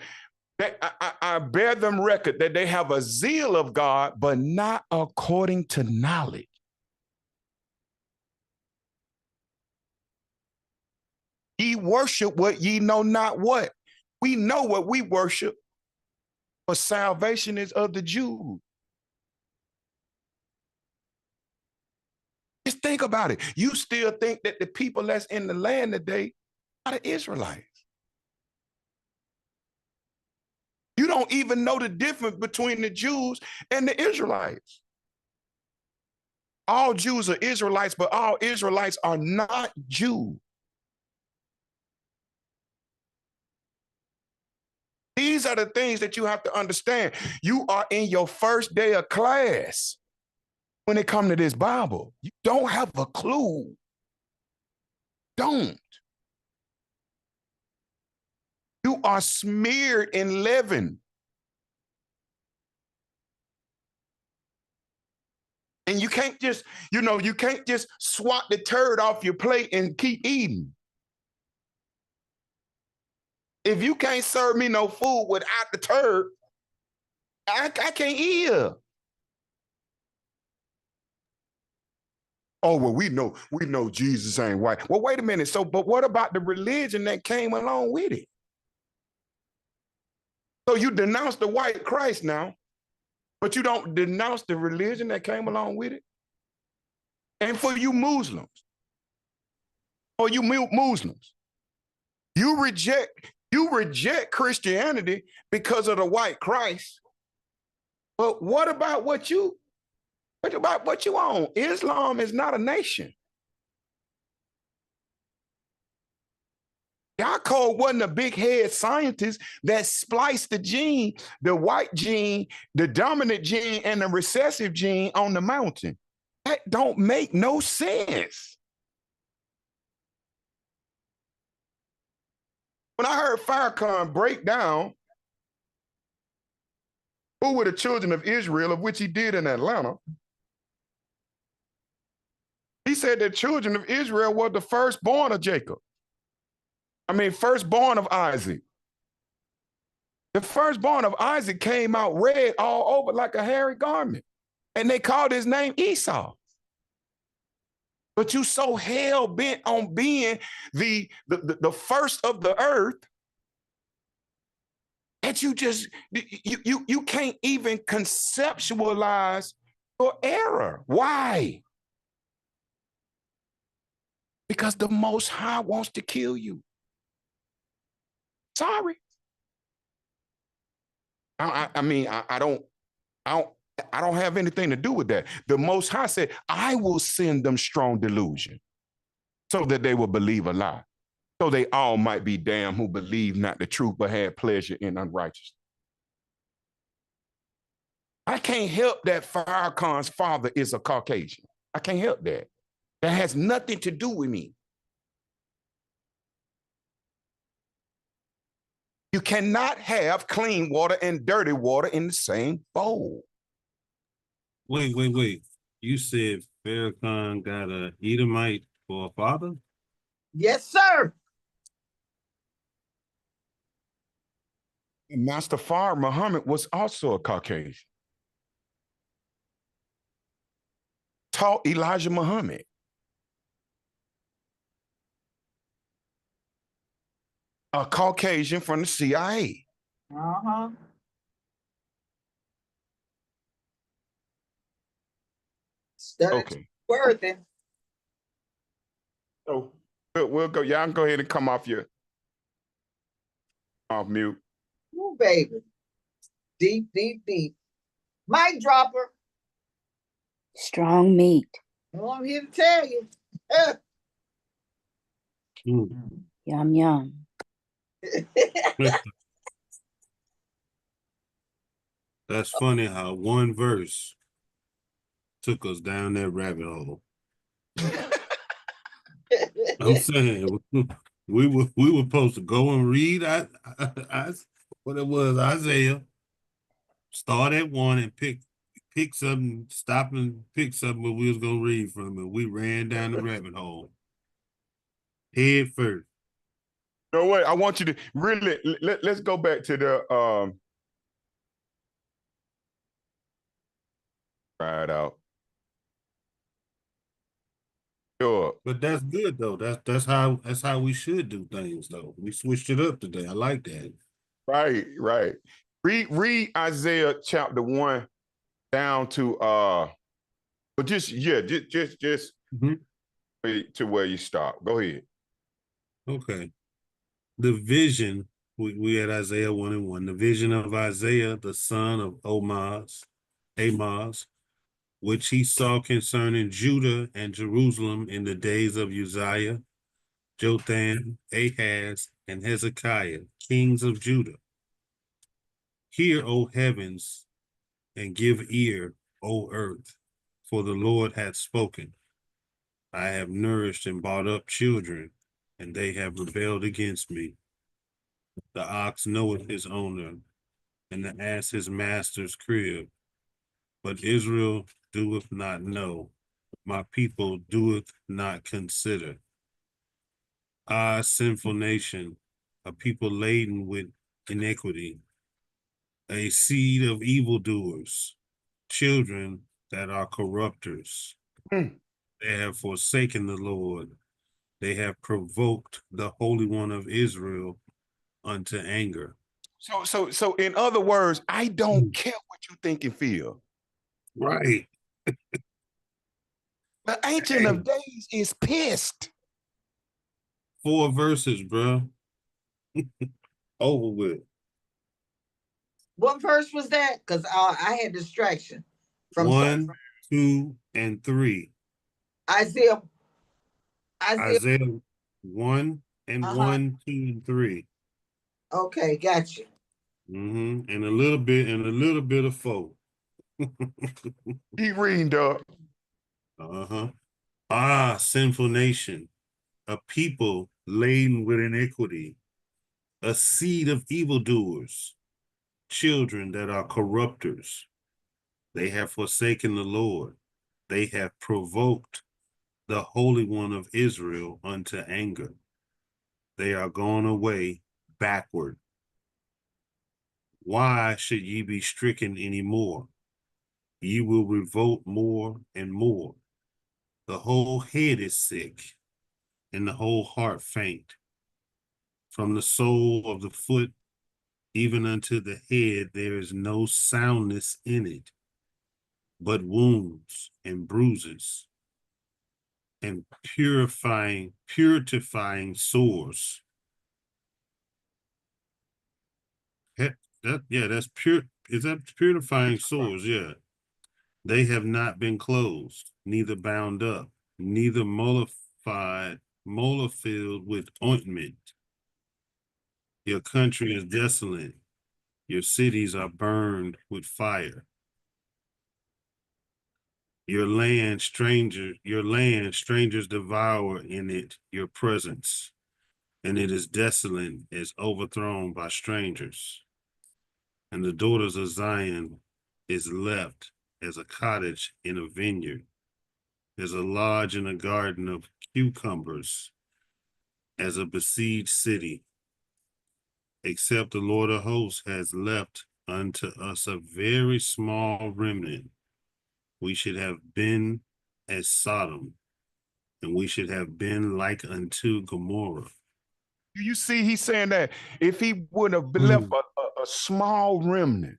that I bear them record that they have a zeal of God, but not according to knowledge. Ye worship what ye know not what. We know what we worship, for salvation is of the Jews. Just think about it. You still think that the people that's in the land today are the Israelites. You don't even know the difference between the Jews and the Israelites. All Jews are Israelites, but all Israelites are not Jews. These are the things that you have to understand. You are in your first day of class when it comes to this Bible. You don't have a clue. Don't. You are smeared in leaven. And you can't just, you can't just swat the turd off your plate and keep eating. If you can't serve me no food without the turd, I can't eat it. Oh, well, we know Jesus ain't white. Well, wait a minute. So, but what about the religion that came along with it? So you denounce the white Christ now, but you don't denounce the religion that came along with it? And for you Muslims, you reject Christianity because of the white Christ. But what about what you own? Islam is not a nation. Yahawah wasn't a big head scientist that spliced the gene, the white gene, the dominant gene, and the recessive gene on the mountain. That don't make no sense. When I heard Farrakhan break down who were the children of Israel, of which he did in Atlanta, he said the children of Israel were the firstborn of Jacob. Firstborn of Isaac. The firstborn of Isaac came out red all over like a hairy garment. And they called his name Esau. But you so hell-bent on being the first of the earth that you can't even conceptualize your error. Why? Because the Most High wants to kill you. Sorry. I don't have anything to do with that. The Most High said, I will send them strong delusion so that they will believe a lie, so they all might be damned who believe not the truth but had pleasure in unrighteousness. I can't help that Farrakhan's father is a Caucasian. I can't help that. That has nothing to do with me. You cannot have clean water and dirty water in the same bowl. Wait. You said Farrakhan got a Edomite for a father? Yes, sir. Master Fard Muhammad was also a Caucasian. Taught Elijah Muhammad. A Caucasian from the CIA. Uh-huh. Okay. Worthy. So we'll go. Y'all can go ahead and come off mute. Ooh, baby. Deep, deep, deep. Mic dropper. Strong meat. Well, I'm here to tell you. Yum, yum. That's funny how one verse took us down that rabbit hole. I'm saying we were supposed to go and read what it was, Isaiah. Start at 1 and pick something, stop and pick something what we was gonna read from, and we ran down the rabbit hole. Head first. No, wait, I want you to really let's go back to the right out. Sure. But that's good though. That's how we should do things though. We switched it up today. I like that. Right. Read Isaiah chapter 1 down to but just to where you stop. Go ahead. Okay. The vision, we had Isaiah 1 and 1. The vision of Isaiah, the son of Amos, which he saw concerning Judah and Jerusalem in the days of Uzziah, Jotham, Ahaz, and Hezekiah, kings of Judah. Hear, O heavens, and give ear, O earth, for the Lord hath spoken. I have nourished and brought up children, and they have rebelled against me. The ox knoweth his owner, and the ass his master's crib. But Israel doeth not know, my people doeth not consider. Ah, sinful nation, a people laden with iniquity, a seed of evildoers, children that are corrupters. They have forsaken the Lord. They have provoked the Holy One of Israel unto anger. So in other words, I don't care what you think and feel. Right. The Ancient of Days is pissed. 4 verses, bro. Over with. What verse was that? Because I had distraction from 1, 2, and 3. Isaiah 1 and 1, 2, and 3. Okay, got you. And a little bit of 4. Keep reading, Doug. Ah, sinful nation, a people laden with iniquity, a seed of evildoers, children that are corrupters. They have forsaken the Lord. They have provoked the Holy One of Israel unto anger. They are gone away backward. Why should ye be stricken any more? Ye will revolt more and more. The whole head is sick, and the whole heart faint. From the sole of the foot even unto the head, there is no soundness in it, but wounds and bruises, and purifying sores. That's pure. Is that purifying sores? Yeah. They have not been closed, neither bound up, neither mollified filled with ointment. Your country is desolate. Your cities are burned with fire. Your land, strangers devour in it your presence, and it is desolate as overthrown by strangers. And the daughters of Zion is left as a cottage in a vineyard, as a lodge in a garden of cucumbers, as a besieged city. Except the Lord of hosts has left unto us a very small remnant, we should have been as Sodom, and we should have been like unto Gomorrah. You see, he's saying that if he would have left a small remnant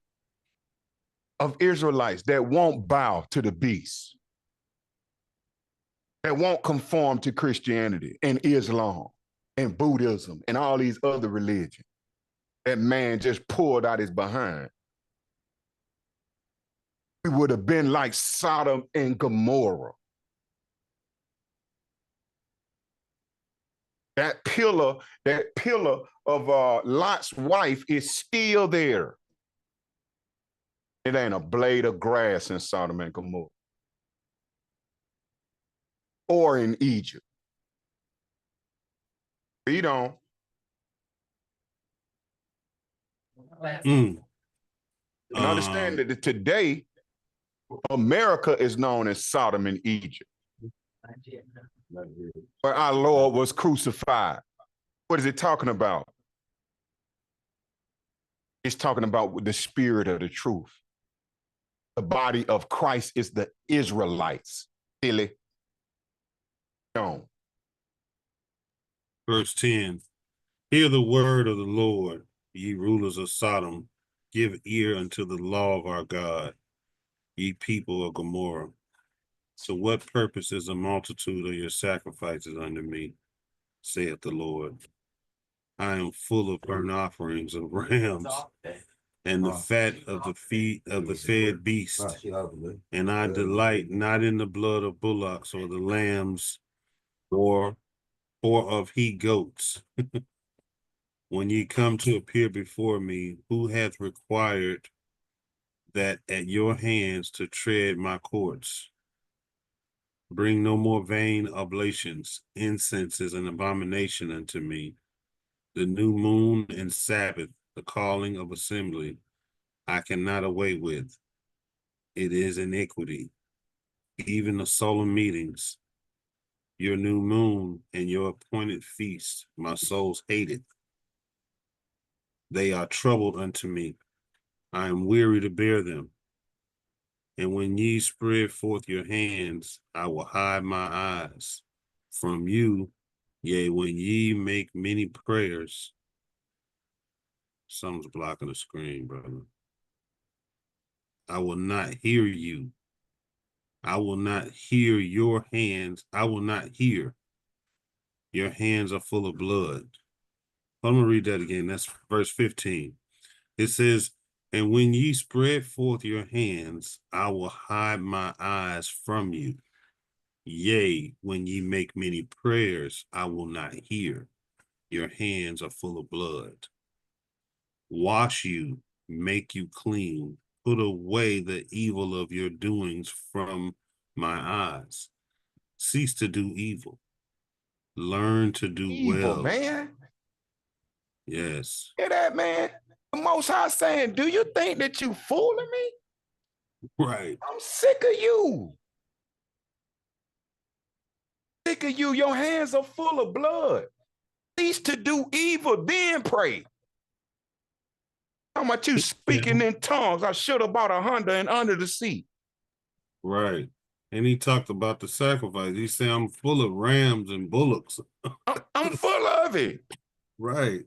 of Israelites that won't bow to the beast, that won't conform to Christianity and Islam and Buddhism and all these other religions that man just pulled out his behind. We would have been like Sodom and Gomorrah. That pillar of Lot's wife is still there. It ain't a blade of grass in Sodom and Gomorrah or in Egypt. Read on. And understand that today, America is known as Sodom and Egypt, where our Lord was crucified. What is it talking about? It's talking about the spirit of the truth. The body of Christ is the Israelites. Silly. No. Verse 10. Hear the word of the Lord, ye rulers of Sodom. Give ear unto the law of our God, ye people of Gomorrah. So what purpose is a multitude of your sacrifices unto me, saith the Lord? I am full of burnt offerings of rams and the fat of the feet of the fed beast, and I delight not in the blood of bullocks or the lambs or of he goats. When ye come to appear before me, who hath required that at your hands to tread my courts? Bring no more vain oblations. Incense is an abomination unto me. The new moon and Sabbath, the calling of assembly, I cannot away with. It is iniquity. Even the solemn meetings, your new moon and your appointed feast, my soul's hated. They are troubled unto me. I am weary to bear them. And when ye spread forth your hands, I will hide my eyes from you. Yea, when ye make many prayers. Something's blocking the screen, brother. I will not hear you. I will not hear your hands. I will not hear. Your hands are full of blood. I'm going to read that again. That's verse 15. It says, and when ye spread forth your hands, I will hide my eyes from you. Yea, when ye make many prayers, I will not hear. Your hands are full of blood. Wash you, make you clean. Put away the evil of your doings from my eyes. Cease to do evil. Learn to do Evil, well. man. Yes. Hear that, man? The Most High saying, do you think that you fooling me? Right. I'm sick of you. Sick of you. Your hands are full of blood. Cease to do evil, then pray. How about you speaking in tongues? I should have bought a Honda and under the seat. Right. And he talked about the sacrifice. He said, I'm full of rams and bullocks. I'm full of it. Right.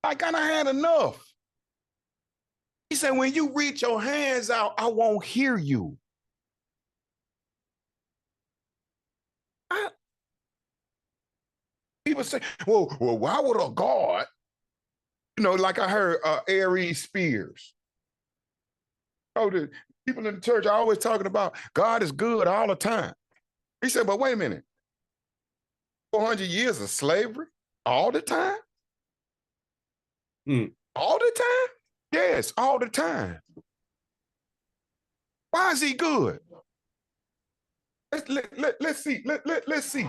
I kind of had enough. He said, when you reach your hands out, I won't hear you. People say, well, why would a God, like I heard Aries Spears. Oh, the people in the church are always talking about God is good all the time. He said, but wait a minute. 400 years of slavery all the time? All the time? Yes, all the time. Why is he good? Let's see. Let's see.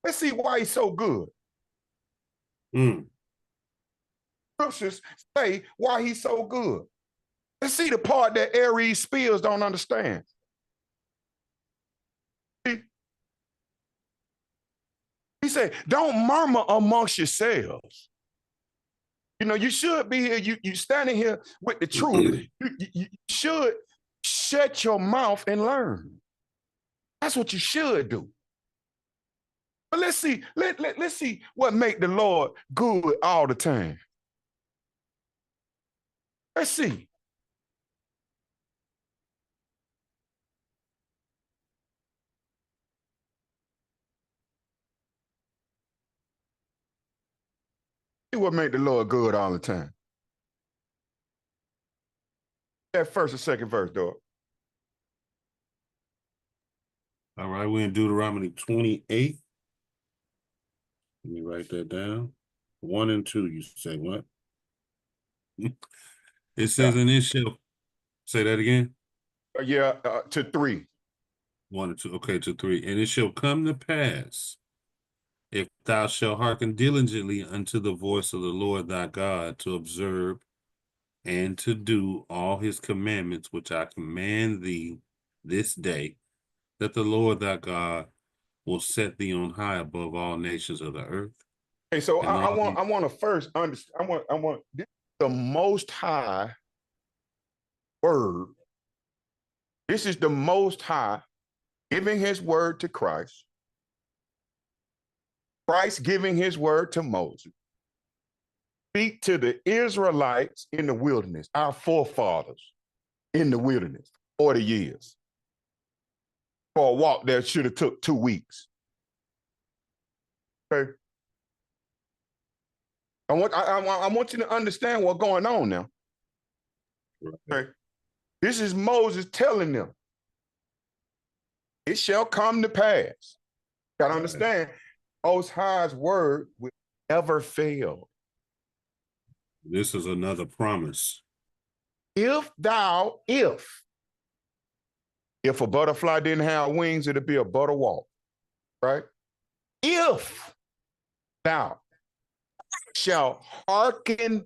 Let's see why he's so good. Scriptures say why he's so good. Let's see the part that Aries Spears don't understand. He said, don't murmur amongst yourselves. You should be here. You standing here with the truth. You should shut your mouth and learn. That's what you should do. But let's see. Let's see what make the Lord good all the time. Let's see. See what make the Lord good all the time. That first or second verse, dog. All right, we're in Deuteronomy 28. Let me write that down. 1 and 2, you say what? It says, Yeah. and it shall, say that again? To 3. 1 and 2, okay, to 3. And it shall come to pass, if thou shalt hearken diligently unto the voice of the Lord thy God, to observe and to do all his commandments, which I command thee this day, that the Lord thy God will set thee on high above all nations of the earth. Okay, so I want to first understand. I want the Most High word. This is the Most High giving his word to Christ. Christ giving his word to Moses. Speak to the Israelites in the wilderness, our forefathers in the wilderness, 40 years. For a walk that should have took 2 weeks. Okay. I want you to understand what's going on now. Okay. This is Moses telling them, it shall come to pass. Gotta understand, Most High's word will never fail. This is another promise. If a butterfly didn't have wings, it'd be a butterwalk, right? If thou shalt hearken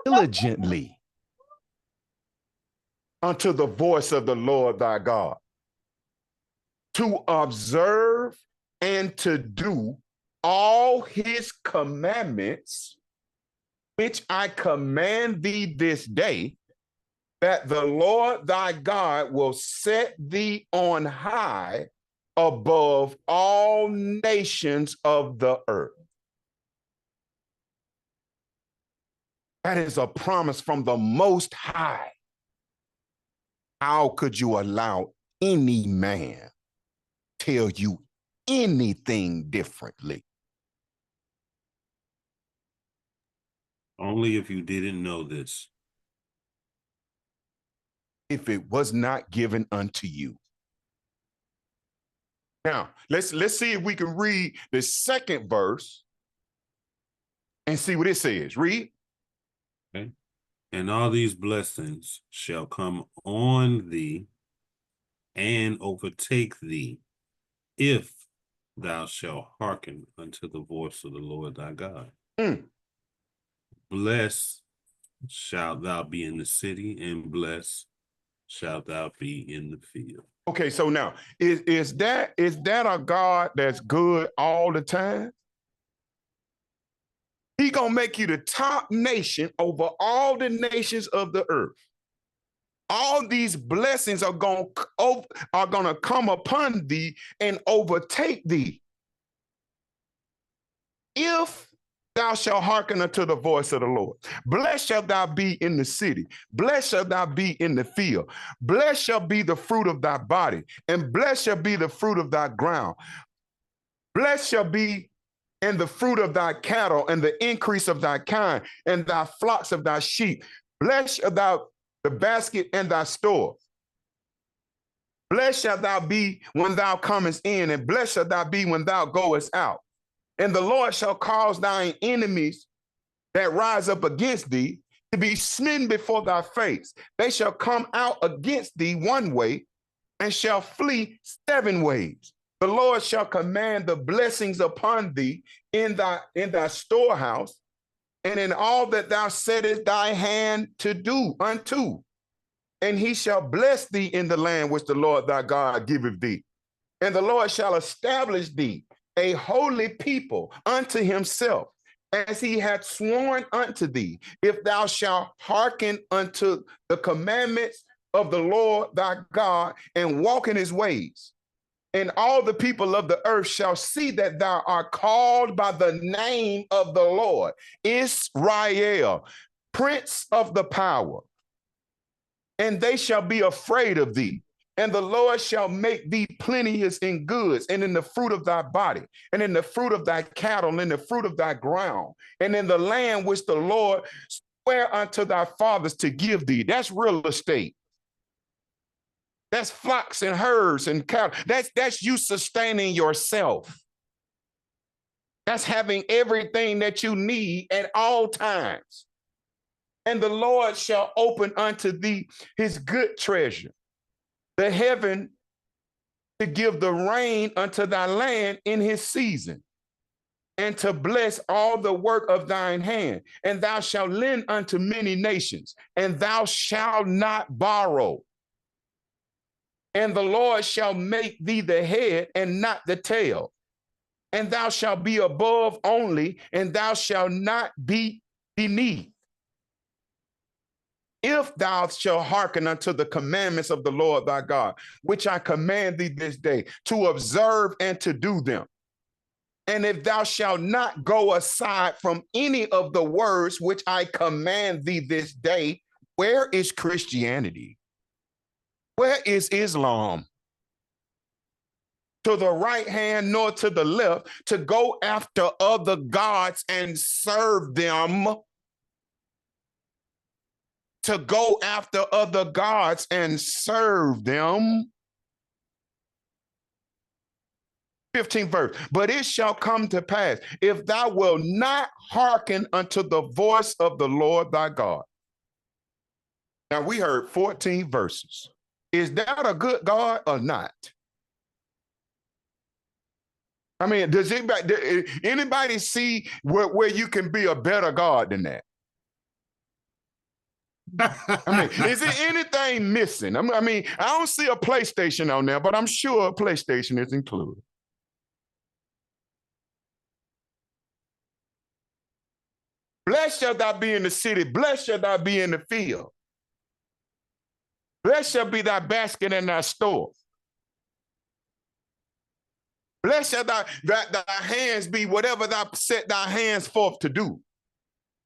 diligently unto the voice of the Lord thy God, to observe and to do all his commandments, which I command thee this day, that the Lord thy God will set thee on high above all nations of the earth. That is a promise from the Most High. How could you allow any man tell you anything differently? Only if you didn't know this. If it was not given unto you. Now, let's see if we can read the second verse and see what it says. Read. Okay. And all these blessings shall come on thee and overtake thee, if thou shalt hearken unto the voice of the Lord thy God. Blessed shalt thou be in the city, and blessed shalt thou be in the field. Okay, so now, is that a God that's good all the time? He gonna make you the top nation over all the nations of the earth. All these blessings are gonna come upon thee and overtake thee, if thou shalt hearken unto the voice of the Lord. Blessed shalt thou be in the city. Blessed shalt thou be in the field. Blessed shall be the fruit of thy body, and blessed shall be the fruit of thy ground. Blessed shall be in the fruit of thy cattle, and the increase of thy kind, and thy flocks of thy sheep. Blessed shalt thou the basket and thy store. Blessed shalt thou be when thou comest in, and blessed shalt thou be when thou goest out. And the Lord shall cause thine enemies that rise up against thee to be smitten before thy face. They shall come out against thee one way, and shall flee 7 ways. The Lord shall command the blessings upon thee in thy storehouse, and in all that thou settest thy hand to do unto. And he shall bless thee in the land which the Lord thy God giveth thee. And the Lord shall establish thee a holy people unto himself, as he hath sworn unto thee, if thou shalt hearken unto the commandments of the Lord thy God, and walk in his ways. And all the people of the earth shall see that thou art called by the name of the Lord, Israel, Prince of the power. And they shall be afraid of thee. And the Lord shall make thee plenteous in goods, and in the fruit of thy body, and in the fruit of thy cattle, and in the fruit of thy ground, and in the land which the Lord sware unto thy fathers to give thee. That's real estate. That's flocks and herds and cattle. That's you sustaining yourself. That's having everything that you need at all times. And the Lord shall open unto thee his good treasure, the heaven, to give the rain unto thy land in his season, and to bless all the work of thine hand. And thou shalt lend unto many nations, and thou shalt not borrow. And the Lord shall make thee the head and not the tail. And thou shalt be above only, and thou shalt not be beneath. If thou shalt hearken unto the commandments of the Lord thy God, which I command thee this day, to observe and to do them. And if thou shalt not go aside from any of the words which I command thee this day, where is Christianity? Where is Islam? To the right hand nor to the left, to go after other gods and serve them. To go after other gods and serve them. 15th verse. But it shall come to pass, if thou wilt not hearken unto the voice of the Lord thy God. Now we heard 14 verses. Is that a good God or not? I mean, does anybody see where you can be a better God than that? I mean, is there anything missing? I mean, I don't see a PlayStation on there, but I'm sure a PlayStation is included. Blessed shall thou be in the city, blessed shall thou be in the field. Blessed shall be thy basket and thy store. Blessed shall thy hands be whatever thou set thy hands forth to do.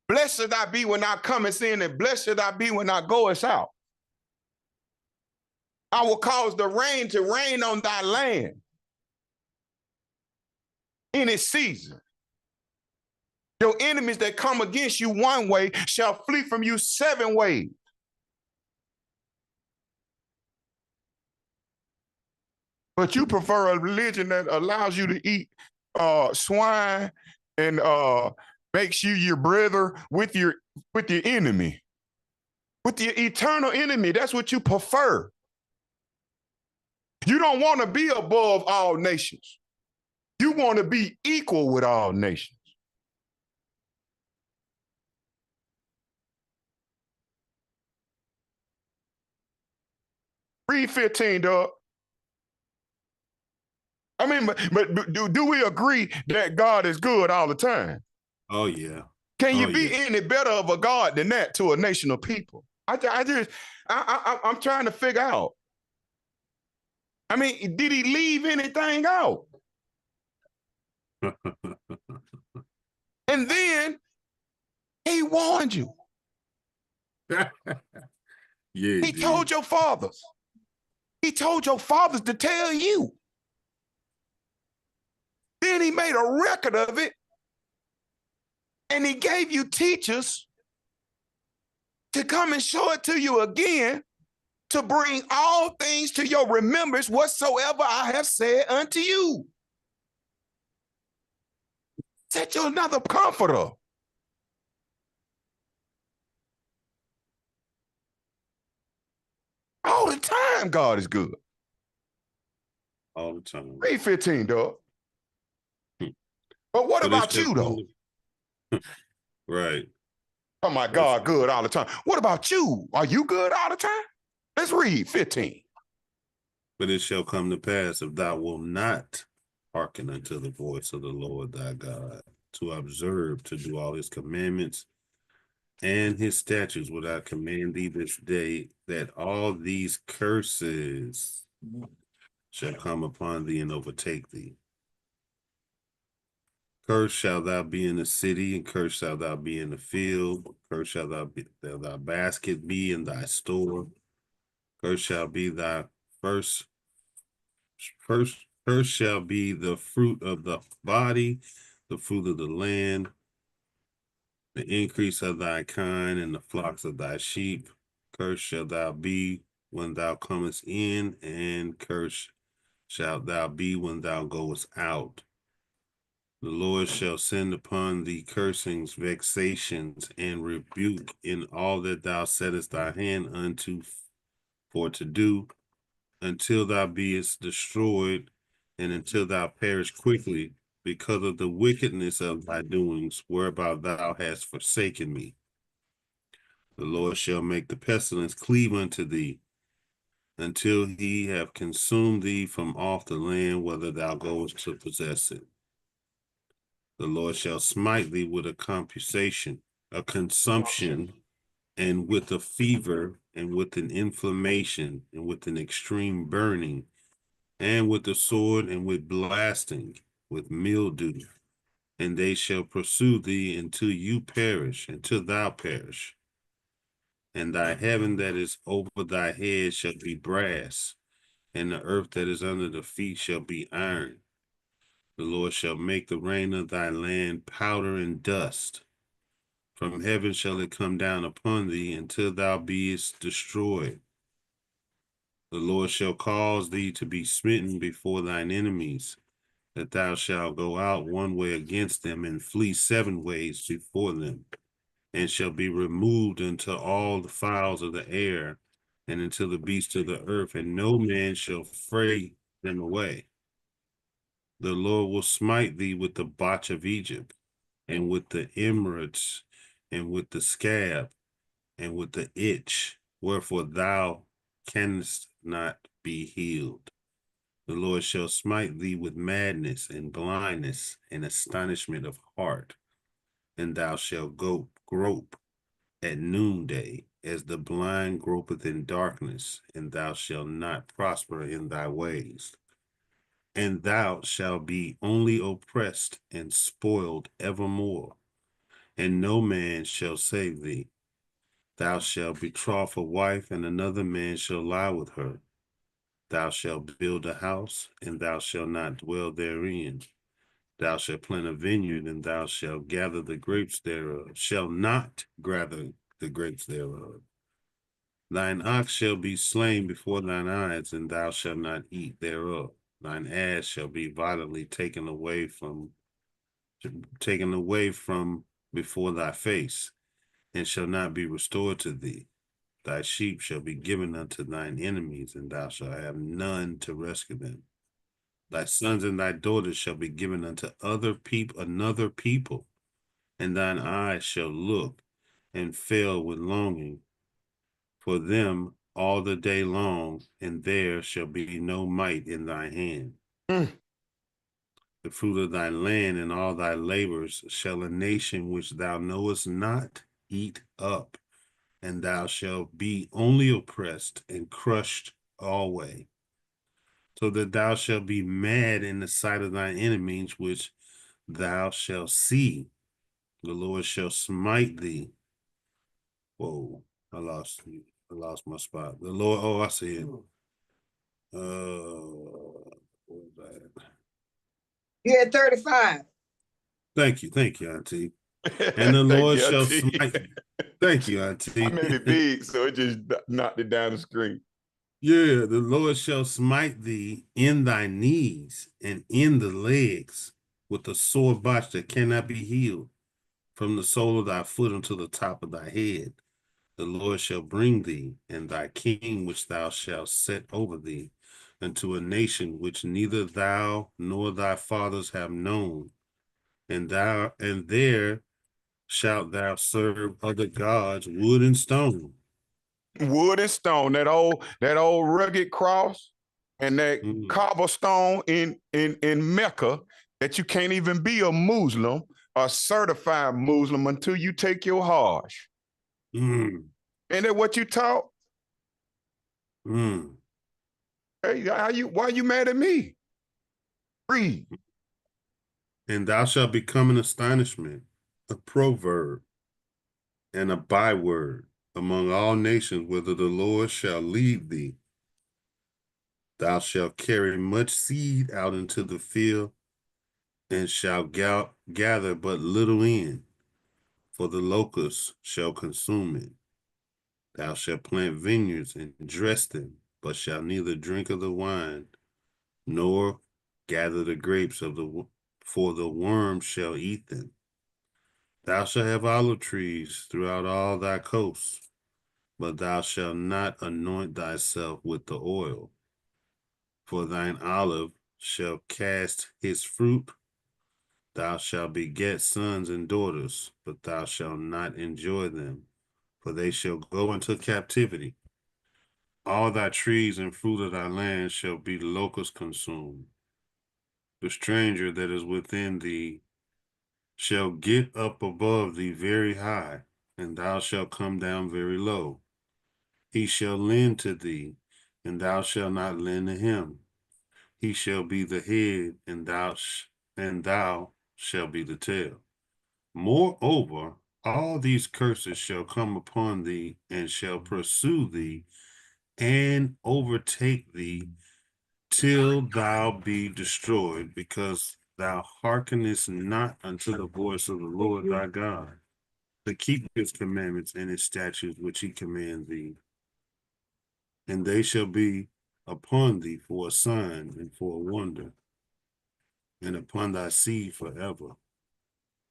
Blessed shall thou be when thou comest in, and blessed shall thou be when thou goest out. I will cause the rain to rain on thy land in its season. Your enemies that come against you one way shall flee from you 7 ways. But you prefer a religion that allows you to eat swine and makes you your brother with your enemy, with your eternal enemy. That's what you prefer. You don't want to be above all nations. You want to be equal with all nations. Read 15, dog. I mean, but do we agree that God is good all the time? Oh, yeah. Can you be any better of a God than that to a nation of people? I'm trying to figure out. I mean, did he leave anything out? And then he warned you. Yeah, he told your fathers. He told your fathers to tell you. Then he made a record of it. And he gave you teachers to come and show it to you again, to bring all things to your remembrance whatsoever I have said unto you. Set you another comforter. All the time, God is good. All the time. Read 15, dog. But what about you, though? Right. Oh, my God, good all the time. What about you? Are you good all the time? Let's read 15. But it shall come to pass, if thou wilt not hearken unto the voice of the Lord thy God, to observe, to do all his commandments and his statutes, what I command thee this day, that all these curses shall come upon thee and overtake thee. Cursed shall thou be in the city, and cursed shall thou be in the field. Cursed shall thy basket be in thy store. Cursed shall be thy First, first shall be the fruit of the body, the fruit of the land, the increase of thy kind, and the flocks of thy sheep. Cursed shalt thou be when thou comest in, and cursed shalt thou be when thou goest out. The Lord shall send upon thee cursings, vexations, and rebuke in all that thou settest thy hand unto for to do, until thou beest destroyed, and until thou perish quickly, because of the wickedness of thy doings, whereby thou hast forsaken me. The Lord shall make the pestilence cleave unto thee, until he have consumed thee from off the land, whether thou goest to possess it. The Lord shall smite thee with a consumption, and with a fever, and with an inflammation, and with an extreme burning, and with the sword, and with blasting, with mildew. And they shall pursue thee until you perish, until thou perish. And thy heaven that is over thy head shall be brass, and the earth that is under the feet shall be iron. The Lord shall make the rain of thy land powder and dust. From heaven shall it come down upon thee until thou beest destroyed. The Lord shall cause thee to be smitten before thine enemies, that thou shalt go out one way against them and flee 7 ways before them, and shall be removed unto all the fowls of the air, and unto the beasts of the earth, and no man shall fray them away. The Lord will smite thee with the botch of Egypt, and with the emeralds, and with the scab, and with the itch, wherefore thou canst not be healed. The Lord shall smite thee with madness and blindness and astonishment of heart, and thou shalt grope at noonday, as the blind gropeth in darkness, and thou shalt not prosper in thy ways. And thou shalt be only oppressed and spoiled evermore, and no man shall save thee. Thou shalt betroth a wife, and another man shall lie with her. Thou shalt build a house, and thou shalt not dwell therein. Thou shalt plant a vineyard, and thou shalt gather the grapes thereof, shall not gather the grapes thereof. Thine ox shall be slain before thine eyes, and thou shalt not eat thereof. Thine ass shall be violently taken away from before thy face, and shall not be restored to thee. Thy sheep shall be given unto thine enemies, and thou shalt have none to rescue them. Thy sons and thy daughters shall be given unto another people, and thine eyes shall look and fail with longing for them all the day long, and there shall be no might in thy hand. The fruit of thy land and all thy labors shall a nation which thou knowest not eat up, and thou shalt be only oppressed and crushed alway, so that thou shalt be mad in the sight of thine enemies, which thou shalt see. The Lord shall smite thee. Whoa, I lost my spot. The Lord, I see it. What was that? You had 35. Thank you, Auntie. And the Lord shall smite. Thank you, Auntie. I made it big, so it just knocked it down the screen. Yeah, the Lord shall smite thee in thy knees and in the legs with a sore botch that cannot be healed, from the sole of thy foot unto the top of thy head. The Lord shall bring thee and thy king, which thou shalt set over thee, unto a nation which neither thou nor thy fathers have known, and there shalt thou serve other gods, wood and stone. Wood and stone, that old rugged cross, and that cobblestone in Mecca, that you can't even be a Muslim, a certified Muslim, until you take your Hajj. Ain't that what you taught? Hey, why you mad at me? Read. And thou shalt become an astonishment, a proverb, and a byword among all nations, whither the Lord shall lead thee. Thou shalt carry much seed out into the field, and shalt gather but little in, for the locusts shall consume it. Thou shalt plant vineyards and dress them, but shalt neither drink of the wine, nor gather the grapes for the worm shall eat them. Thou shalt have olive trees throughout all thy coasts, but thou shalt not anoint thyself with the oil. For thine olive shall cast his fruit. Thou shalt beget sons and daughters, but thou shalt not enjoy them, for they shall go into captivity. All thy trees and fruit of thy land shall be locusts consumed. The stranger that is within thee shall get up above thee very high, and thou shalt come down very low. He shall lend to thee, and thou shalt not lend to him. He shall be the head, and thou shalt be the tail. Moreover, all these curses shall come upon thee, and shall pursue thee, and overtake thee, till thou be destroyed, because thou hearkenest not unto the voice of the Lord thy God, to keep his commandments and his statutes which he commands thee. And they shall be upon thee for a sign and for a wonder, and upon thy seed forever,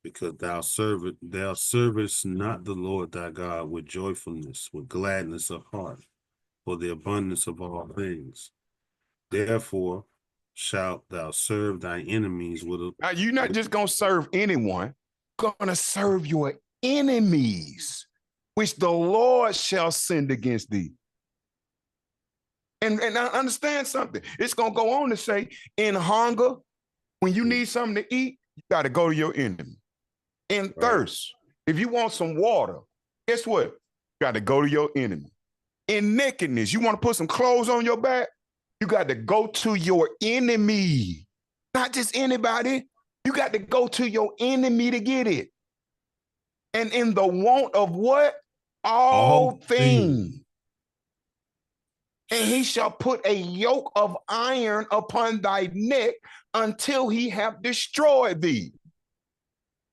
because thou servest not the Lord thy God with joyfulness, with gladness of heart, for the abundance of all things. Therefore shalt thou serve thy enemies with a... Now, you're not just going to serve anyone, you're going to serve your enemies, which the Lord shall send against thee. And I understand something. It's going to go on to say, in hunger, when you need something to eat, you got to go to your enemy. In thirst, if you want some water, guess what? You got to go to your enemy. In nakedness, you want to put some clothes on your back, you got to go to your enemy. Not just anybody. You got to go to your enemy to get it. And in the want of what? All things. And he shall put a yoke of iron upon thy neck until he have destroyed thee.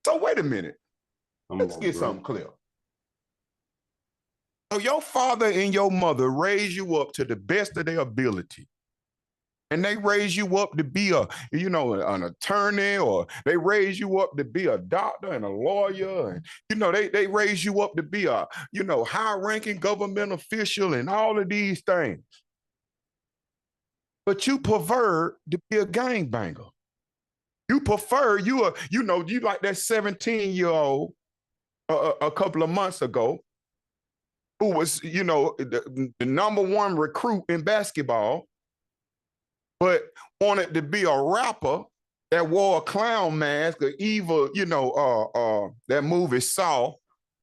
So wait a minute. Let's get something clear. So your father and your mother raised you up to the best of their ability. And they raise you up to be an attorney, or they raise you up to be a doctor and a lawyer. And, they raise you up to be a, high-ranking government official and all of these things. But you prefer to be a gangbanger. You prefer, you like that 17-year-old a couple of months ago who was, the number one recruit in basketball, but wanted to be a rapper that wore a clown mask, or evil, that movie Saw,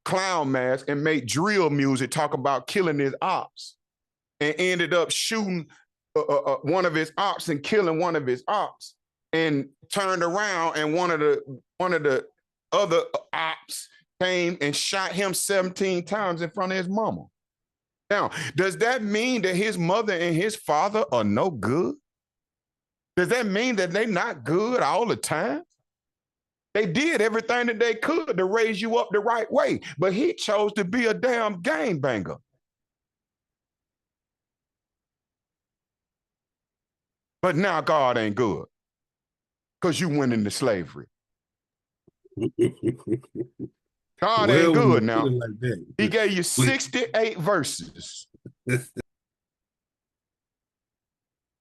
clown mask, and made drill music talk about killing his ops, and ended up shooting one of his ops and killing one of his ops, and turned around and one of the other ops came and shot him 17 times in front of his mama. Now, does that mean that his mother and his father are no good? Does that mean that they're not good all the time? They did everything that they could to raise you up the right way, but he chose to be a damn gangbanger. But now God ain't good because you went into slavery. God ain't good now. Like he gave you 68 verses.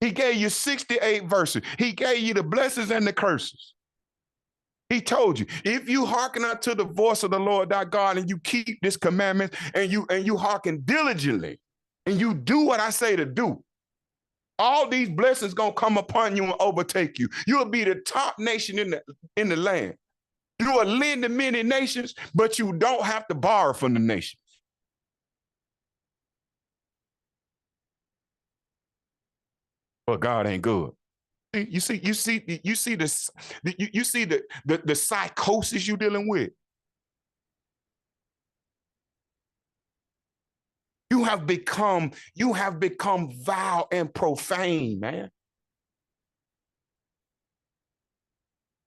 He gave you 68 verses. He gave you the blessings and the curses. He told you, if you hearken unto the voice of the Lord thy God, and you keep this commandment, and you hearken diligently, and you do what I say to do, all these blessings gonna come upon you and overtake you. You'll be the top nation in the land. You will lend to many nations, but you don't have to borrow from the nations. But God ain't good. You see the psychosis you're dealing with. You have become vile and profane, man.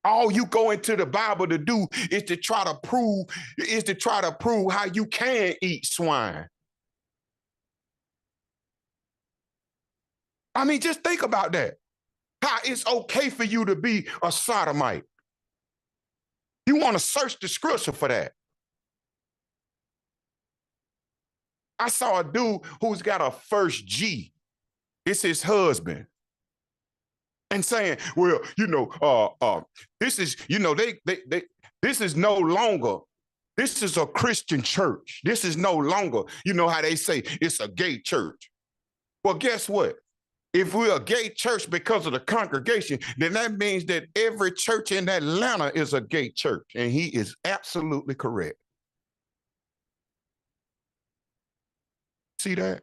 All you go into the Bible to do is to try to prove how you can eat swine. I mean, just think about that. How it's okay for you to be a sodomite. You want to search the scripture for that. I saw a dude who's got a first G. It's his husband. And saying, well, this is, this is no longer, this is a Christian church. This is no longer, you know how they say it's a gay church. Well, guess what? If we're a gay church because of the congregation, then that means that every church in Atlanta is a gay church. And he is absolutely correct. See that?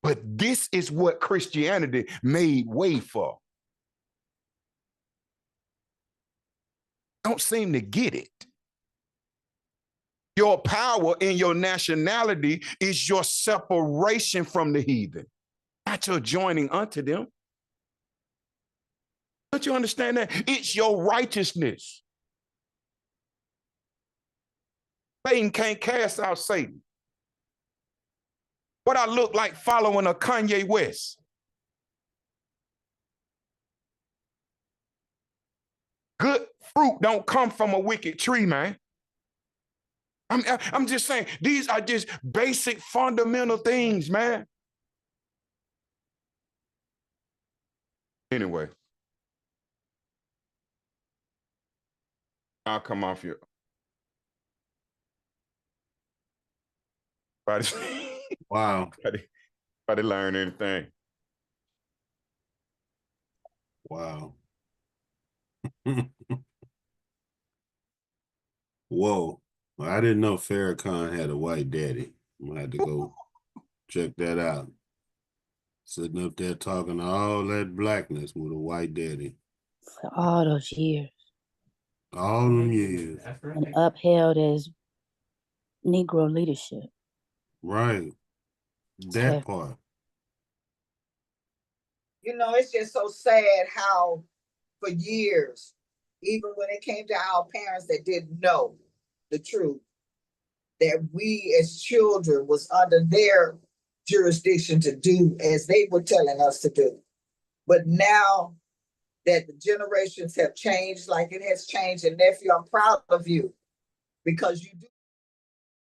But this is what Christianity made way for. Don't seem to get it. Your power in your nationality is your separation from the heathen, not your joining unto them. Don't you understand that? It's your righteousness. Satan can't cast out Satan. What I look like following a Kanye West. Good fruit don't come from a wicked tree, man. I'm just saying, these are just basic fundamental things, man. Anyway, I'll come off here. Wow. Anybody learn anything? Wow. Whoa. Well, I didn't know Farrakhan had a white daddy. I'm gonna have to go check that out. Sitting up there talking all that blackness with a white daddy. For all those years. All them years. And upheld as Negro leadership. Right. That part. You know, it's just so sad how for years, even when it came to our parents that didn't know the truth, that we as children was under their jurisdiction to do as they were telling us to do. But now that the generations have changed like it has changed, and nephew, I'm proud of you because you do